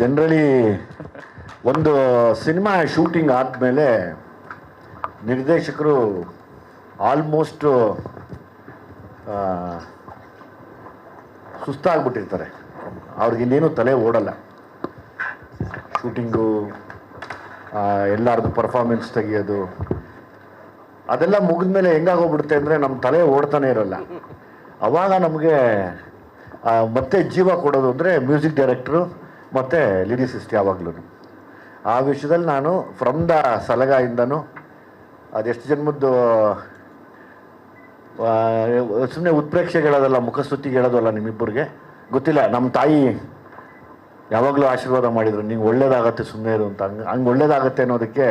Generally ಒಂದು cinema shooting ಆದಮೇಲೆ ನಿರ್ದೇಶಕರು ಆಲ್ಮೋಸ್ಟ್ ಸುಸ್ತಾಗ್ಬಿಟ್ಟಿರ್ತಾರೆ. ಅವ್ರಿಗಿನ್ನೇನು ತಲೆ ಓಡಲ್ಲ. ಶೂಟಿಂಗು, ಎಲ್ಲರದು ಪರ್ಫಾರ್ಮೆನ್ಸ್ ತೆಗಿಯೋದು ಅದೆಲ್ಲ ಮುಗಿದ್ಮೇಲೆ ಹೆಂಗಾಗೋಗ್ಬಿಡುತ್ತೆ ಅಂದರೆ ನಮ್ಮ ತಲೆ ಓಡ್ತಾನೆ ಇರೋಲ್ಲ. ಆವಾಗ ನಮಗೆ ಮತ್ತೆ ಜೀವ ಕೊಡೋದು ಅಂದರೆ ಮ್ಯೂಸಿಕ್ ಡೈರೆಕ್ಟ್ರು ಮತ್ತು ಲಿರಿಸಿಸ್ಟ್. ಯಾವಾಗಲೂ ಆ ವಿಷಯದಲ್ಲಿ ನಾನು ಫ್ರಮ್ ದ ಸಲಗಾಯಿಂದನೂ ಅದೆಷ್ಟು ಜನ್ಮದ್ದು ಸುಮ್ಮನೆ ಉತ್ಪ್ರೇಕ್ಷೆಗೆ ಹೇಳೋದಲ್ಲ, ಮುಖಸ್ತುತಿಗೆ ಹೇಳೋದಲ್ಲ, ನಿಮ್ಮಿಬ್ಬರಿಗೆ ಗೊತ್ತಿಲ್ಲ. ನಮ್ಮ ತಾಯಿ ಯಾವಾಗಲೂ ಆಶೀರ್ವಾದ ಮಾಡಿದರು, ನಿಂಗೆ ಒಳ್ಳೇದಾಗತ್ತೆ ಸುಮ್ಮನೆ ಇರು ಅಂತ. ಹಂಗೆ ಒಳ್ಳೇದಾಗತ್ತೆ ಅನ್ನೋದಕ್ಕೆ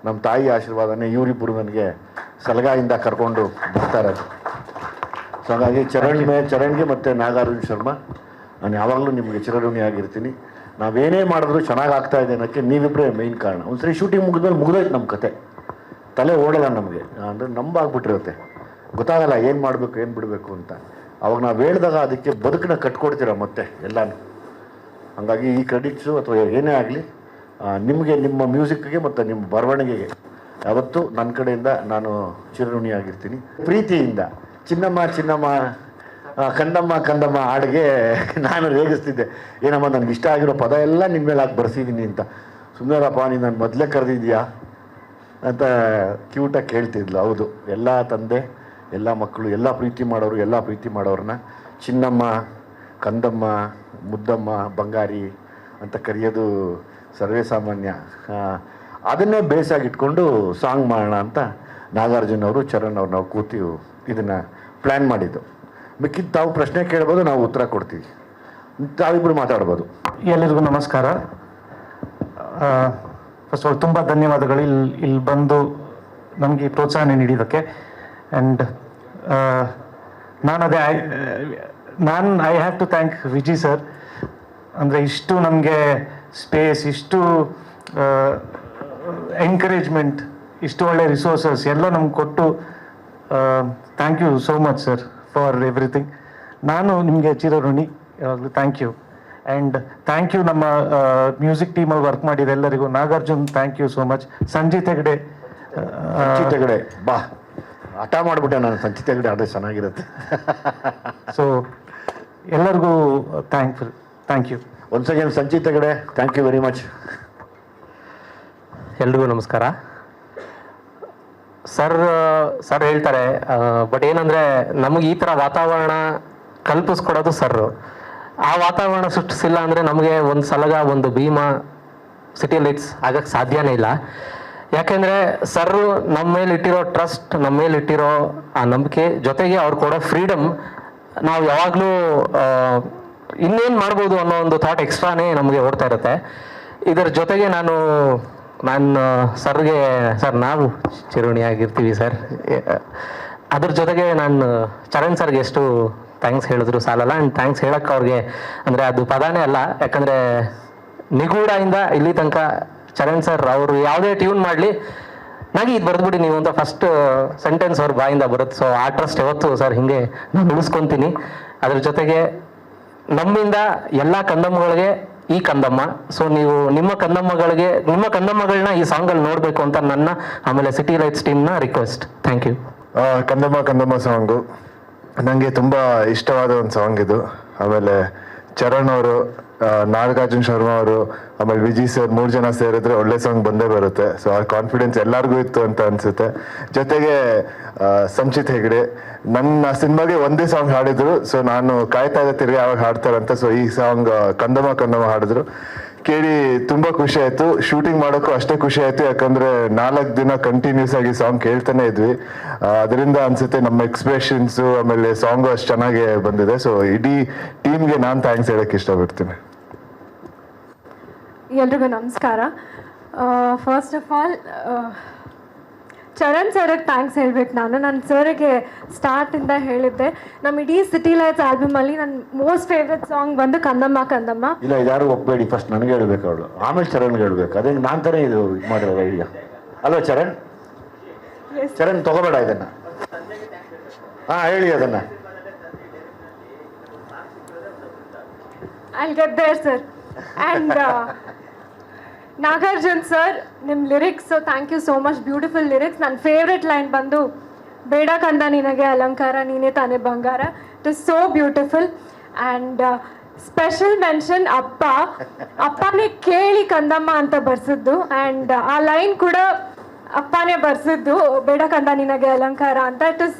ನಮ್ಮ ತಾಯಿ ಆಶೀರ್ವಾದನೇ ಇವರಿಬ್ಬರು ನನಗೆ ಸಲಗಾಯಿಂದ ಕರ್ಕೊಂಡು ಬರ್ತಾ ಇರೋದು. ಸೊ ಹಾಗಾಗಿ ಚರಣ್ಗೆ ಮತ್ತು ನಾಗಾರ್ಜುನ್ ಶರ್ಮಾ ನಾನು ಯಾವಾಗಲೂ ನಿಮಗೆ ಚಿರಋಣಿಯಾಗಿರ್ತೀನಿ. ನಾವೇನೇ ಮಾಡಿದ್ರು ಚೆನ್ನಾಗಿ ಆಗ್ತಾ ಇದೆ ಅನ್ನೋಕ್ಕೆ ನೀವಿಬ್ಬರೇ ಮೇಯ್ನ್ ಕಾರಣ. ಒಂದ್ಸರಿ ಶೂಟಿಂಗ್ ಮುಗಿದ್ಮೇಲೆ ಮುಗಿದೋಯ್ತು ನಮ್ಮ ಕತೆ. ತಲೆ ಓಡಲ್ಲ ನಮಗೆ, ಅಂದರೆ ನಂಬಾಗ್ಬಿಟ್ಟಿರುತ್ತೆ, ಗೊತ್ತಾಗಲ್ಲ ಏನು ಮಾಡಬೇಕು ಏನು ಬಿಡಬೇಕು ಅಂತ. ಅವಾಗ ನಾವು ಹೇಳಿದಾಗ ಅದಕ್ಕೆ ಬದುಕನ್ನ ಕಟ್ಕೊಡ್ತೀರ ಮತ್ತೆ ಎಲ್ಲನೂ. ಹಾಗಾಗಿ ಈ ಕ್ರೆಡಿಟ್ಸು ಅಥವಾ ಏನೇ ಆಗಲಿ ನಿಮಗೆ, ನಿಮ್ಮ ಮ್ಯೂಸಿಕ್ಗೆ ಮತ್ತು ನಿಮ್ಮ ಬರವಣಿಗೆಗೆ ಯಾವತ್ತೂ ನನ್ನ ಕಡೆಯಿಂದ ನಾನು ಚಿರಋಣಿಯಾಗಿರ್ತೀನಿ. ಪ್ರೀತಿಯಿಂದ ಚಿನ್ನಮ್ಮ ಚಿನ್ನಮ್ಮ ಕಂದಮ್ಮ ಕಂದಮ್ಮ ಹಾಡಿಗೆ ನಾನು ರೇಗಿಸ್ತಿದ್ದೆ, ಏನಮ್ಮ ನನಗೆ ಇಷ್ಟ ಆಗಿರೋ ಪದ ಎಲ್ಲ ನಿಮ್ಮ ಮೇಲೆ ಹಾಕಿ ಬರ್ಸಿದ್ದೀನಿ ಅಂತ. ಸುಮ್ಮನೆರಪ್ಪ ನೀನು ನಾನು ಮೊದಲೇ ಕರೆದಿದ್ಯಾ ಅಂತ ಕ್ಯೂಟಾಗಿ ಕೇಳ್ತಿದ್ಲು. ಹೌದು, ಎಲ್ಲ ತಂದೆ, ಎಲ್ಲ ಮಕ್ಕಳು, ಎಲ್ಲ ಪ್ರೀತಿ ಮಾಡೋರು, ಎಲ್ಲ ಪ್ರೀತಿ ಮಾಡೋರನ್ನ ಚಿನ್ನಮ್ಮ, ಕಂದಮ್ಮ, ಮುದ್ದಮ್ಮ, ಬಂಗಾರಿ ಅಂತ ಕರೆಯೋದು ಸರ್ವೇ ಸಾಮಾನ್ಯ. ಅದನ್ನೇ ಬೇಸಾಗಿಟ್ಕೊಂಡು ಸಾಂಗ್ ಮಾಡೋಣ ಅಂತ ನಾಗಾರ್ಜುನ್ ಅವರು, ಚರಣ್ ಅವ್ರು ನಾವು ಕೂತಿ ಇದನ್ನು ಪ್ಲ್ಯಾನ್ ಮಾಡಿದ್ದು. ಮಿಕ್ಕಿದ್ದು ತಾವು ಪ್ರಶ್ನೆ ಕೇಳ್ಬೋದು, ನಾವು ಉತ್ತರ ಕೊಡ್ತೀವಿ, ತಾವಿಬ್ಬರು ಮಾತಾಡ್ಬೋದು. ಎಲ್ಲರಿಗೂ ನಮಸ್ಕಾರ. ಫಸ್ಟ್ ಆಲ್ ತುಂಬ ಧನ್ಯವಾದಗಳು ಇಲ್ಲಿ ಬಂದು ನಮಗೆ ಪ್ರೋತ್ಸಾಹ ನೀಡಿದ್ದಕ್ಕೆ. And I have to thank Viji sir. ಅಂದರೆ ಇಷ್ಟು ನಮಗೆ ಸ್ಪೇಸ್, ಇಷ್ಟು ಎಂಕರೇಜ್ಮೆಂಟ್, ಇಷ್ಟು ಒಳ್ಳೆ ರಿಸೋರ್ಸಸ್ ಎಲ್ಲ ನಮ್ಗೆ ಕೊಟ್ಟು thank you so much sir for everything. ನಾನು ನಿಮಗೆ ಚಿರಋಣಿ ಯಾವಾಗಲೂ. Thank you. And thank you ನಮ್ಮ ಮ್ಯೂಸಿಕ್ ಟೀಮಲ್ಲಿ ವರ್ಕ್ ಮಾಡಿದ ಎಲ್ಲರಿಗೂ. Nagarjun thank you so much. Sanjith Hegde ಬಾ ಹಠ ಮಾಡಿಬಿಟ್ಟೆ ನಾನು, ಸಂಚಿತ್ ಹೆಗ್ಡೆ ಆದರೆ ಚೆನ್ನಾಗಿರುತ್ತೆ. ಸೊ ಎಲ್ಲರಿಗೂ thank you. Once again Sanchit Hegde, thank you very much. ಎಲ್ರಿಗೂ ನಮಸ್ಕಾರ. ಸರ್ ಹೇಳ್ತಾರೆ, ಬಟ್ ಏನಂದರೆ ನಮಗೆ ಈ ಥರ ವಾತಾವರಣ ಕಲ್ಪಿಸ್ಕೊಡೋದು ಸರ್ರು. ಆ ವಾತಾವರಣ ಸೃಷ್ಟಿಸಿಲ್ಲ ಅಂದರೆ ನಮಗೆ ಒಂದು ಸಲಗ, ಒಂದು ಭೀಮಾ, ಸಿಟಿ ಲೈಟ್ಸ್ ಆಗಕ್ಕೆ ಸಾಧ್ಯನೇ ಇಲ್ಲ. ಯಾಕೆಂದರೆ ಸರ್ರು ನಮ್ಮ ಮೇಲೆ ಇಟ್ಟಿರೋ ಟ್ರಸ್ಟ್, ನಮ್ಮ ಮೇಲೆ ಇಟ್ಟಿರೋ ಆ ನಂಬಿಕೆ, ಜೊತೆಗೆ ಅವ್ರು ಕೊಡೋ ಫ್ರೀಡಮ್, ನಾವು ಯಾವಾಗಲೂ ಇನ್ನೇನು ಮಾಡ್ಬೋದು ಅನ್ನೋ ಒಂದು ಥಾಟ್ ಎಕ್ಸ್ಟ್ರಾನೇ ನಮಗೆ ಓಡ್ತಾ ಇರುತ್ತೆ. ಇದರ ಜೊತೆಗೆ ನಾನು ಸರ್ಗೆ, ಸರ್ ನಾವು ಚಿರಋಣಿಯಾಗಿರ್ತೀವಿ ಸರ್. ಅದ್ರ ಜೊತೆಗೆ ನಾನು ಚರಣ್ ಸರ್ಗೆ ಎಷ್ಟು ಥ್ಯಾಂಕ್ಸ್ ಹೇಳಿದ್ರು ಸಾಲಲ್ಲ. ಆ್ಯಂಡ್ ಥ್ಯಾಂಕ್ಸ್ ಹೇಳಕ್ಕೆ ಅವ್ರಿಗೆ ಅಂದರೆ ಅದು ಪದಾನೇ ಅಲ್ಲ. ಯಾಕಂದರೆ ನಿಗೂಢದಿಂದ ಇಲ್ಲಿ ತನಕ ಚರಣ್ ಸರ್ ಅವರು ಯಾವುದೇ ಟ್ಯೂನ್ ಮಾಡಲಿ, ನನಗೆ ಇದು ಬರೆದ್ಬಿಡಿ ನೀವು ಅಂತ ಫಸ್ಟ್ ಸೆಂಟೆನ್ಸ್ ಅವ್ರ ಬಾಯಿಂದ ಬರುತ್ತೆ. ಸೊ ಆ ಟ್ರಸ್ಟ್ ಯಾವತ್ತು ಸರ್ ಹಿಂಗೆ ನಾನು ಉಳಿಸ್ಕೊತೀನಿ. ಅದ್ರ ಜೊತೆಗೆ ನಮ್ಮಿಂದ ಎಲ್ಲ ಕಂದಮ್ಮಗಳಿಗೆ ಈ ಕಂದಮ್ಮ, ಸೊ ನೀವು ನಿಮ್ಮ ಕಂದಮ್ಮಗಳನ್ನ ಈ ಸಾಂಗಲ್ಲಿ ನೋಡಬೇಕು ಅಂತ ನನ್ನ, ಆಮೇಲೆ ಸಿಟಿ ಲೈಟ್ಸ್ ಟೀಮ್ನ ರಿಕ್ವೆಸ್ಟ್. Thank you. ಕಂದಮ್ಮ ಸಾಂಗು ನನಗೆ ತುಂಬ ಇಷ್ಟವಾದ ಒಂದು ಸಾಂಗ್ ಇದು. ಆಮೇಲೆ ಚರಣ್ ಅವರು, ನಾಗಾರ್ಜುನ್ ಶರ್ಮಾ ಅವರು, ಆಮೇಲೆ ವಿಜಯ್ ಸರ್, 3 ಜನ ಸೇರಿದ್ರೆ ಒಳ್ಳೆ ಸಾಂಗ್ ಬಂದೇ ಬರುತ್ತೆ. ಸೊ ಆ ಕಾನ್ಫಿಡೆನ್ಸ್ ಎಲ್ಲರಿಗೂ ಇತ್ತು ಅಂತ ಅನ್ಸುತ್ತೆ. ಜೊತೆಗೆ ಸಂಚಿತ್ ಹೆಗ್ಡೆ ನನ್ನ ಸಿನಿಮಾಗೆ ಒಂದೇ ಸಾಂಗ್ ಹಾಡಿದ್ರು. ಸೊ ನಾನು ಕಾಯ್ತಾ ಇದ್ದೆ ತಿರ್ಗಿ ಯಾವಾಗ ಹಾಡ್ತಾರಂತ. ಸೊ ಈ ಸಾಂಗ್ ಕಂದಮ್ಮ ಹಾಡಿದ್ರು, ಕೇಳಿ ತುಂಬ ಖುಷಿ ಆಯಿತು. ಶೂಟಿಂಗ್ ಮಾಡೋಕ್ಕೂ ಅಷ್ಟೇ ಖುಷಿ ಆಯಿತು, ಯಾಕಂದರೆ 4 ದಿನ ಕಂಟಿನ್ಯೂಸ್ ಆಗಿ ಸಾಂಗ್ ಕೇಳ್ತಾನೆ ಇದ್ವಿ. ಅದರಿಂದ ಅನ್ಸುತ್ತೆ ನಮ್ಮ ಎಕ್ಸ್ಪ್ರೆಷನ್ಸು ಆಮೇಲೆ ಸಾಂಗು ಅಷ್ಟು ಚೆನ್ನಾಗಿ ಬಂದಿದೆ. ಸೊ ಇಡೀ ಟೀಮ್ಗೆ ನಾನು ಥ್ಯಾಂಕ್ಸ್ ಹೇಳಕ್ಕೆ ಇಷ್ಟಪಡ್ತೀನಿ. ಎಲ್ರಿಗೂ ನಮಸ್ಕಾರ. ಫಸ್ಟ್ ಆಫ್ ಆಲ್ ಚರಣ್ ಸರ್ಗೆ ಥ್ಯಾಂಕ್ಸ್ ಹೇಳ್ಬೇಕು. ನಾನು ಸರ್ಗೆ ಸ್ಟಾರ್ಟಿಂದ ಹೇಳಿದ್ದೆ, ನಮ್ಮ ಇಡೀ ಸಿಟಿ ಲೈಟ್ಸ್ ಆಲ್ಬಮಲ್ಲಿ ನನ್ನ ಮೋಸ್ಟ್ ಫೇವ್ರೆಟ್ ಸಾಂಗ್ ಬಂದು ಕಂದಮ್ಮ. ಇಲ್ಲ, ಯಾರು ಒಪ್ಪಬೇಡಿ, ಫಸ್ಟ್ ನನಗೆ ಹೇಳ್ಬೇಕು ಅವಳು, ಆಮೇಲೆ ಚರಣ್ಗೆ ಹೇಳ್ಬೇಕು. ಅದೇ ನಾನು ತಾನೇ ಇದು ಮಾಡಿರೋದು ಐಡಿಯಾ ಅಲ್ವಾ ಚರಣ್? ಚರಣ್ ತಗೋಬೇಡ ಇದನ್ನು. ಹೇಳಿ ಅದನ್ನು. I'll get there, sir. And Nagarjun sir ನಿಮ್ಮ lyrics thank you so much, beautiful lyrics. ನನ್ನ ಫೇವ್ರೆಟ್ ಲೈನ್ ಬಂದು ಬೇಡ ಕಂದ ನಿನಗೆ ಅಲಂಕಾರ ನೀನೇ ತಾನೇ ಬಂಗಾರ. It is so beautiful. And special mention ಅಪ್ಪನೇ ಕೇಳಿ ಕಂದಮ್ಮ ಅಂತ ಬರ್ಸಿದ್ದು. ಆ್ಯಂಡ್ ಆ ಲೈನ್ ಕೂಡ ಅಪ್ಪನೇ ಬರ್ಸಿದ್ದು, ಬೇಡ ಕಂದ ನಿನಗೆ ಅಲಂಕಾರ ಅಂತ. It is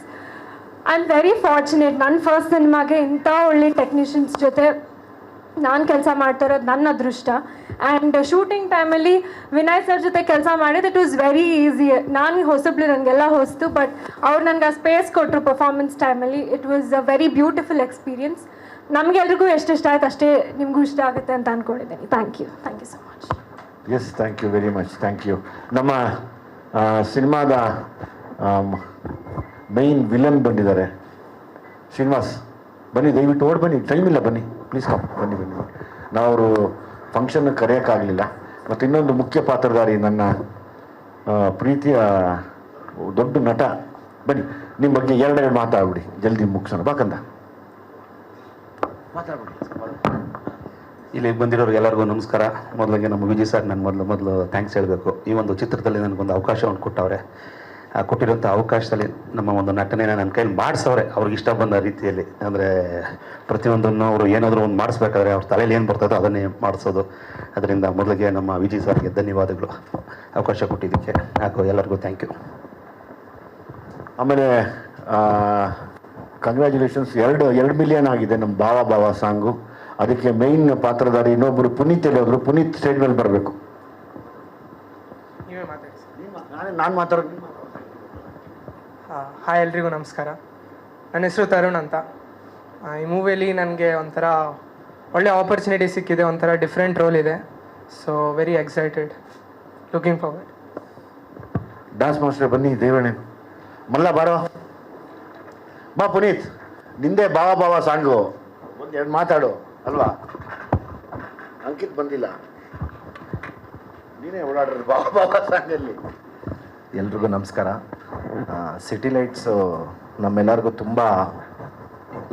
I am very fortunate. ನನ್ನ ಫಸ್ಟ್ ಸಿನಿಮಾಗೆ ಇಂಥ ಒಳ್ಳೆ ಟೆಕ್ನಿಷಿಯನ್ಸ್ ಜೊತೆ ನಾನು ಕೆಲಸ ಮಾಡ್ತಾ ಇರೋದು ನನ್ನ ಅದೃಷ್ಟ. ಆ್ಯಂಡ್ ಶೂಟಿಂಗ್ ಟೈಮಲ್ಲಿ ವಿನಯ್ ಸರ್ ಜೊತೆ ಕೆಲಸ ಮಾಡಿದ್ದು ಇಟ್ ವಾಸ್ ವೆರಿ ಈಸಿ. ನಾನು ಹೊಸಬ್ಳು, ನನಗೆಲ್ಲ ಹೊಸ್ತು, ಬಟ್ ಅವ್ರು ನನಗೆ ಆ ಸ್ಪೇಸ್ ಕೊಟ್ಟರು ಪರ್ಫಾರ್ಮೆನ್ಸ್ ಟೈಮಲ್ಲಿ. It was a very beautiful experience. ನಮಗೆಲ್ರಿಗೂ ಎಷ್ಟು ಇಷ್ಟ ಆಯ್ತು ಅಷ್ಟೇ ನಿಮಗೂ ಇಷ್ಟ ಆಗುತ್ತೆ ಅಂತ ಅಂದ್ಕೊಂಡಿದ್ದೀನಿ. Thank you so much. Yes, thank you very much, thank you. ನಮ್ಮ ಸಿನಿಮಾದ ಮೈನ್ ವಿಲನ್ ಬಂದಿದ್ದಾರೆ, ಶ್ರೀನಿವಾಸ್. ಬನ್ನಿ, ದಯವಿಟ್ಟು ಓಡ್ ಬನ್ನಿ, ಟೈಮ್ ಇಲ್ಲ, ಬನ್ನಿ ಪ್ಲೀಸ್ ಕಮ್, ಬನ್ನಿ. ನಾವು ಅವರು ಫಂಕ್ಷನ್ ಕರೆಯೋಕ್ಕಾಗಲಿಲ್ಲ. ಮತ್ತು ಇನ್ನೊಂದು ಮುಖ್ಯ ಪಾತ್ರಧಾರಿ, ನನ್ನ ಪ್ರೀತಿಯ ದೊಡ್ಡ ನಟ. ಬನ್ನಿ, ನಿಮ್ಮ ಬಗ್ಗೆ ಎರಡೆರಡು ಮಾತಾಡ್ಬಿಡಿ, ಜಲ್ದಿ ಮುಗಿಸೋಣ. ಬಾಕಂದ ಮಾತಾಡ್ಬಿಡಿ. ಇಲ್ಲಿ ಬಂದಿರೋರು ಎಲ್ಲರಿಗೂ ನಮಸ್ಕಾರ. ಮೊದಲಿಗೆ ನಮ್ಮ ವಿಜಯ್ ಸರ್ ನಾನು ಮೊದಲು ಥ್ಯಾಂಕ್ಸ್ ಹೇಳಬೇಕು. ಈ ಒಂದು ಚಿತ್ರದಲ್ಲಿ ನನಗೊಂದು ಅವಕಾಶವನ್ನು ಕೊಟ್ಟವ್ರೆ. ಕೊಟ್ಟಿರೋಂಥ ಅವಕಾಶದಲ್ಲಿ ನಮ್ಮ ಒಂದು ನಟನೆಯನ್ನು ನನ್ನ ಕೈಲಿ ಮಾಡಿಸವ್ರೆ, ಅವ್ರಿಗೆ ಇಷ್ಟ ಬಂದ ರೀತಿಯಲ್ಲಿ. ಅಂದರೆ ಪ್ರತಿಯೊಂದನ್ನು ಅವರು ಏನಾದರೂ ಒಂದು ಮಾಡಿಸ್ಬೇಕಾದ್ರೆ ಅವ್ರ ತಲೆಯಲ್ಲಿ ಏನು ಬರ್ತದೋ ಅದನ್ನೇ ಮಾಡಿಸೋದು. ಅದರಿಂದ ಮೊದಲಿಗೆ ನಮ್ಮ ವಿಜಯ್ ಸರ್ಗೆ ಧನ್ಯವಾದಗಳು, ಅವಕಾಶ ಕೊಟ್ಟಿದ್ದಕ್ಕೆ. ಹಾಗೂ ಎಲ್ಲರಿಗೂ ಥ್ಯಾಂಕ್ ಯು. ಆಮೇಲೆ ಕಂಗ್ರ್ಯಾಚುಲೇಷನ್ಸ್. 2 ಮಿಲಿಯನ್ ಆಗಿದೆ ನಮ್ಮ ಭಾವ ಸಾಂಗು. ಅದಕ್ಕೆ ಮೈನ್ ಪಾತ್ರಧಾರಿ ಇನ್ನೊಬ್ಬರು ಪುನೀತ್ ಹೇಳಿದ್ರು. ಪುನೀತ್ ಸ್ಟೇಜ್ ಮೇಲೆ ಬರಬೇಕು. ನಾನು ಮಾತಾಡೋದು. ಹಾಯ್, ಎಲ್ರಿಗೂ ನಮಸ್ಕಾರ. ನನ್ನ ಹೆಸರು ತರುಣ್ ಅಂತ. ಈ ಮೂವಿಯಲ್ಲಿ ನನಗೆ ಒಂಥರ ಒಳ್ಳೆ ಆಪರ್ಚುನಿಟಿ ಸಿಕ್ಕಿದೆ, ಒಂಥರ ಡಿಫ್ರೆಂಟ್ ರೋಲ್ ಇದೆ. So very excited, looking forward. Dance master ಬನ್ನಿ, ದೇವಣ್ಣೆ ಮಲ್ಲ ಬಾರೋ. ಬಾ ಪುನೀತ್, ನಿಂದೆ ಭಾವ ಸಾಂಗು, ಒಂದೆರಡು ಮಾತಾಡು ಅಲ್ವಾ? ಅಂಕಿತ್ ಬಂದಿಲ್ಲ, ನೀನೇ ಓಡಾಡ್ರಿ ಭಾವ ಸಾಂಗಲ್ಲಿ. ಎಲ್ರಿಗೂ ನಮಸ್ಕಾರ. ಸಿಟಿ ಲೈಟ್ಸು ನಮ್ಮೆಲ್ಲರಿಗೂ ತುಂಬ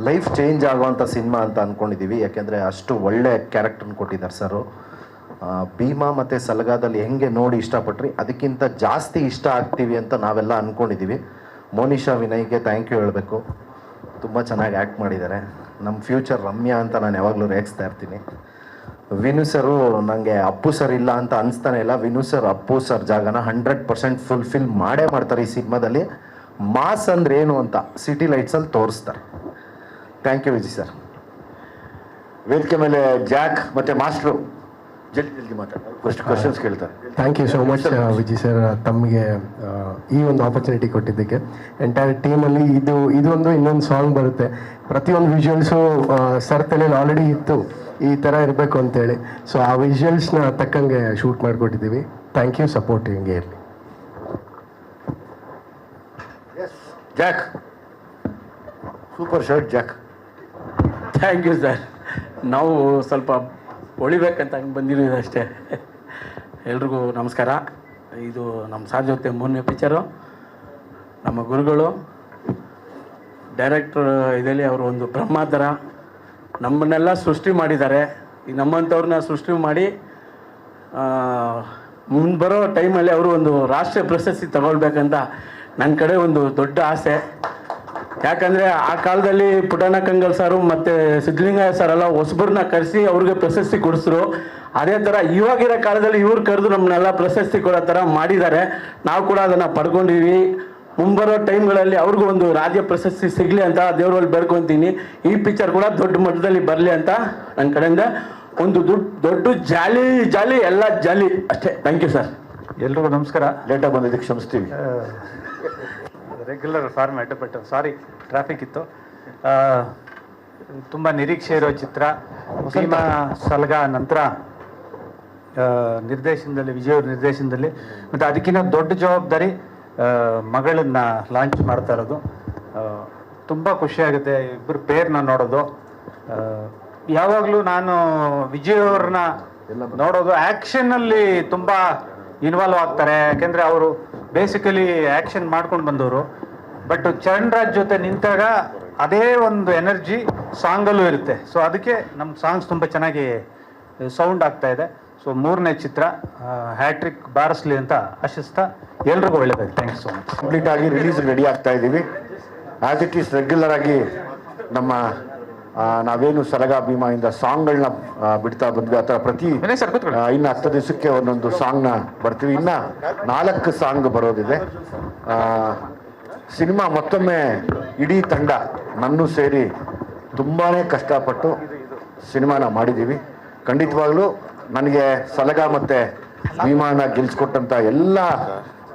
ಲೈಫ್ ಚೇಂಜ್ ಆಗುವಂಥ ಸಿನಿಮಾ ಅಂತ ಅಂದ್ಕೊಂಡಿದ್ದೀವಿ. ಯಾಕೆಂದರೆ ಅಷ್ಟು ಒಳ್ಳೆ ಕ್ಯಾರೆಕ್ಟರ್ನ ಕೊಟ್ಟಿದ್ದಾರೆ ಸರು. ಭೀಮಾ ಮತ್ತು ಸಲಗಾದಲ್ಲಿ ಹೆಂಗೆ ನೋಡಿ ಇಷ್ಟಪಟ್ರಿ ಅದಕ್ಕಿಂತ ಜಾಸ್ತಿ ಇಷ್ಟ ಆಗ್ತೀವಿ ಅಂತ ನಾವೆಲ್ಲ ಅಂದ್ಕೊಂಡಿದ್ದೀವಿ. ಮೋನಿಶಾ, ವಿನಯ್ಗೆ ಥ್ಯಾಂಕ್ ಯು ಹೇಳಬೇಕು, ತುಂಬ ಚೆನ್ನಾಗಿ ಆ್ಯಕ್ಟ್ ಮಾಡಿದ್ದಾರೆ. ನಮ್ಮ ಫ್ಯೂಚರ್ ರಮ್ಯಾ ಅಂತ ನಾನು ಯಾವಾಗಲೂ ರೇಗಿಸ್ತಾ ಇರ್ತೀನಿ. ವಿನು ಸರು ನನಗೆ ಅಪ್ಪು ಸರ್ ಇಲ್ಲ ಅಂತ ಅನಿಸ್ತಾನೆ ಇಲ್ಲ. ವಿನು ಸರ್ ಅಪ್ಪು ಸರ್ ಜಾಗನ 100% ಫುಲ್ಫಿಲ್ ಮಾಡೇ ಮಾಡ್ತಾರೆ ಈ ಸಿನಿಮಾದಲ್ಲಿ. ಮಾಸ್ ಅಂದ್ರೆ ಏನು ಅಂತ ಸಿಟಿ ಲೈಟ್ಸಲ್ಲಿ ತೋರಿಸ್ತಾರೆ. Thank you Vijay sir. ವೇದಿಕೆ ಮೇಲೆ ಜಾಕ್ ಮತ್ತೆ ಮಾಸ್ಟ್ರು ಜಲ್ದಿ ಮಾತಾಡ್ತಾರೆ, ಫಸ್ಟ್ ಕ್ವಶನ್ಸ್ ಕೇಳ್ತಾರೆ. Thank you so much Vijay sir, ತಮಗೆ ಈ ಒಂದು ಆಪರ್ಚುನಿಟಿ ಕೊಟ್ಟಿದ್ದಕ್ಕೆ. ಎಂಟೈರ್ ಟೀಮಲ್ಲಿ ಇದೊಂದು ಇನ್ನೊಂದು ಸಾಂಗ್ ಬರುತ್ತೆ. ಪ್ರತಿಯೊಂದು ವಿಜುವಲ್ಸು ಸರ್ ತಲೆಯಲ್ಲಿ ಆಲ್ರೆಡಿ ಇತ್ತು ಈ ಥರ ಇರಬೇಕು ಅಂತೇಳಿ. ಸೊ ಆ ವಿಜುವಲ್ಸ್ನ ತಕ್ಕಂಗೆ ಶೂಟ್ ಮಾಡಿಕೊಟ್ಟಿದ್ದೀವಿ. ಥ್ಯಾಂಕ್ ಯು, ಸಪೋರ್ಟ್ ಹಿಂಗೆ ಇರಲಿ. Jack, super shirt Jack. Thank you sir. ನಾವು ಸ್ವಲ್ಪ ಹೊಳಿಬೇಕಂತ ಹಂಗೆ ಬಂದಿರೋದು ಅಷ್ಟೇ. ಎಲ್ರಿಗೂ ನಮಸ್ಕಾರ. ಇದು ನಮ್ಮ ಸಾರ್ ಜೊತೆ 3ನೇ ಪಿಕ್ಚರು. ನಮ್ಮ ಗುರುಗಳು ಡೈರೆಕ್ಟ್ರ್ ಇದರಲ್ಲಿ ಅವರು ಒಂದು ಬ್ರಹ್ಮ ಥರ ನಮ್ಮನ್ನೆಲ್ಲ ಸೃಷ್ಟಿ ಮಾಡಿದ್ದಾರೆ. ಈ ನಮ್ಮಂಥವ್ರನ್ನ ಸೃಷ್ಟಿ ಮಾಡಿ ಮುಂದೆ ಬರೋ ಟೈಮಲ್ಲಿ ಅವರು ಒಂದು ರಾಷ್ಟ್ರೀಯ ಪ್ರಶಸ್ತಿ ತಗೊಳ್ಬೇಕಂತ ನನ್ನ ಕಡೆ ಒಂದು ದೊಡ್ಡ ಆಸೆ. ಯಾಕಂದರೆ ಆ ಕಾಲದಲ್ಲಿ ಪುಟ್ಟಣ್ಣ ಕಂಗಲ್ ಸಾರು ಮತ್ತು ಸಿದ್ಧಲಿಂಗಯ್ಯ ಸರ್ ಎಲ್ಲ ಹೊಸಬರನ್ನ ಕರೆಸಿ ಅವ್ರಿಗೆ ಪ್ರಶಸ್ತಿ ಕೊಡಿಸಿದ್ರು. ಅದೇ ಥರ ಇವಾಗಿರೋ ಕಾಲದಲ್ಲಿ ಇವ್ರು ಕರೆದು ನಮ್ಮನ್ನೆಲ್ಲ ಪ್ರಶಸ್ತಿ ಕೊಡೋ ಥರ ಮಾಡಿದ್ದಾರೆ. ನಾವು ಕೂಡ ಅದನ್ನು ಪಡ್ಕೊಂಡಿವಿ. ಮುಂಬರೋ ಟೈಮ್ಗಳಲ್ಲಿ ಅವ್ರಿಗೂ ಒಂದು ರಾಜ್ಯ ಪ್ರಶಸ್ತಿ ಸಿಗಲಿ ಅಂತ ದೇವರಲ್ಲಿ ಬೇಡ್ಕೊತೀನಿ. ಈ ಪಿಕ್ಚರ್ ಕೂಡ ದೊಡ್ಡ ಮಟ್ಟದಲ್ಲಿ ಬರಲಿ ಅಂತ ನನ್ನ ಕಡೆಯಿಂದ ಒಂದು ದೊಡ್ಡ ಜಾಲಿ ಎಲ್ಲ ಜಾಲಿ ಅಷ್ಟೇ. Thank you sir. ಎಲ್ರಿಗೂ ನಮಸ್ಕಾರ. ಲೇಟಾಗಿ ಬಂದಿದ್ದಕ್ಕೆ ಕ್ಷಮಿಸ್ತೀವಿ. Regular format, but sorry traffic ಇತ್ತು. ತುಂಬ ನಿರೀಕ್ಷೆ ಇರೋ ಚಿತ್ರ. ಭೀಮಾ ಸಲಗಾ ನಂತರ ನಿರ್ದೇಶನದಲ್ಲಿ, ವಿಜಯವ್ರ ನಿರ್ದೇಶನದಲ್ಲಿ, ಮತ್ತು ಅದಕ್ಕಿಂತ ದೊಡ್ಡ ಜವಾಬ್ದಾರಿ ಮಗಳನ್ನ ಲಾಂಚ್ ಮಾಡ್ತಾ ಇರೋದು. ತುಂಬ ಖುಷಿಯಾಗುತ್ತೆ ಇಬ್ಬರು ಪೇರ್ನ ನೋಡೋದು. ಯಾವಾಗಲೂ ನಾನು ವಿಜಯ್ ಅವ್ರನ್ನ ನೋಡೋದು ಆ್ಯಕ್ಷನ್ನಲ್ಲಿ ತುಂಬ ಇನ್ವಾಲ್ವ್ ಆಗ್ತಾರೆ. ಯಾಕೆಂದರೆ ಅವರು ಬೇಸಿಕಲಿ ಆ್ಯಕ್ಷನ್ ಮಾಡ್ಕೊಂಡು ಬಂದವರು. ಬಟ್ ಚರಣ್ ರಾಜ್ ಜೊತೆ ನಿಂತಾಗ ಅದೇ ಒಂದು ಎನರ್ಜಿ ಸಾಂಗಲ್ಲೂ ಇರುತ್ತೆ. ಸೊ ಅದಕ್ಕೆ ನಮ್ಮ ಸಾಂಗ್ಸ್ ತುಂಬ ಚೆನ್ನಾಗಿ ಸೌಂಡ್ ಆಗ್ತಾ ಇದೆ. ಸೊ 3ನೇ ಚಿತ್ರ ಹ್ಯಾಟ್ರಿಕ್ ಬಾರಿಸ್ಲಿ ಅಂತ ಆಶಿಸ್ತಾ ಎಲ್ರಿಗೂ ಒಳ್ಳೆಯದಾಗಿ. Thank you so much. Complete ಆಗಿ ರಿಲೀಸ್ ರೆಡಿ ಆಗ್ತಾ ಇದ್ದೀವಿ. ಆ್ಯಸ್ ಇಟ್ ಈಸ್ ರೆಗ್ಯುಲರ್ ಆಗಿ ನಮ್ಮ ನಾವೇನು ಸಲಗ ಭೀಮಾಯಿಂದ ಸಾಂಗ್ಗಳನ್ನ ಬಿಡ್ತಾ ಬಂದ್ವಿ, ಆ ಥರ ಪ್ರತಿ ಇನ್ನು 10 ದಿವಸಕ್ಕೆ ಒಂದೊಂದು ಸಾಂಗ್ನ ಬರ್ತೀವಿ. ಇನ್ನು 4 ಸಾಂಗ್ ಬರೋದಿದೆ. ಸಿನಿಮಾ ಮತ್ತೊಮ್ಮೆ ಇಡೀ ತಂಡ ನನ್ನೂ ಸೇರಿ ತುಂಬಾ ಕಷ್ಟಪಟ್ಟು ಸಿನಿಮಾನ ಮಾಡಿದ್ದೀವಿ. ಖಂಡಿತವಾಗ್ಲೂ ನನಗೆ ಸಲಗ ಮತ್ತು ಭೀಮಾನ ಗೆಲ್ಲಿಸ್ಕೊಟ್ಟಂಥ ಎಲ್ಲ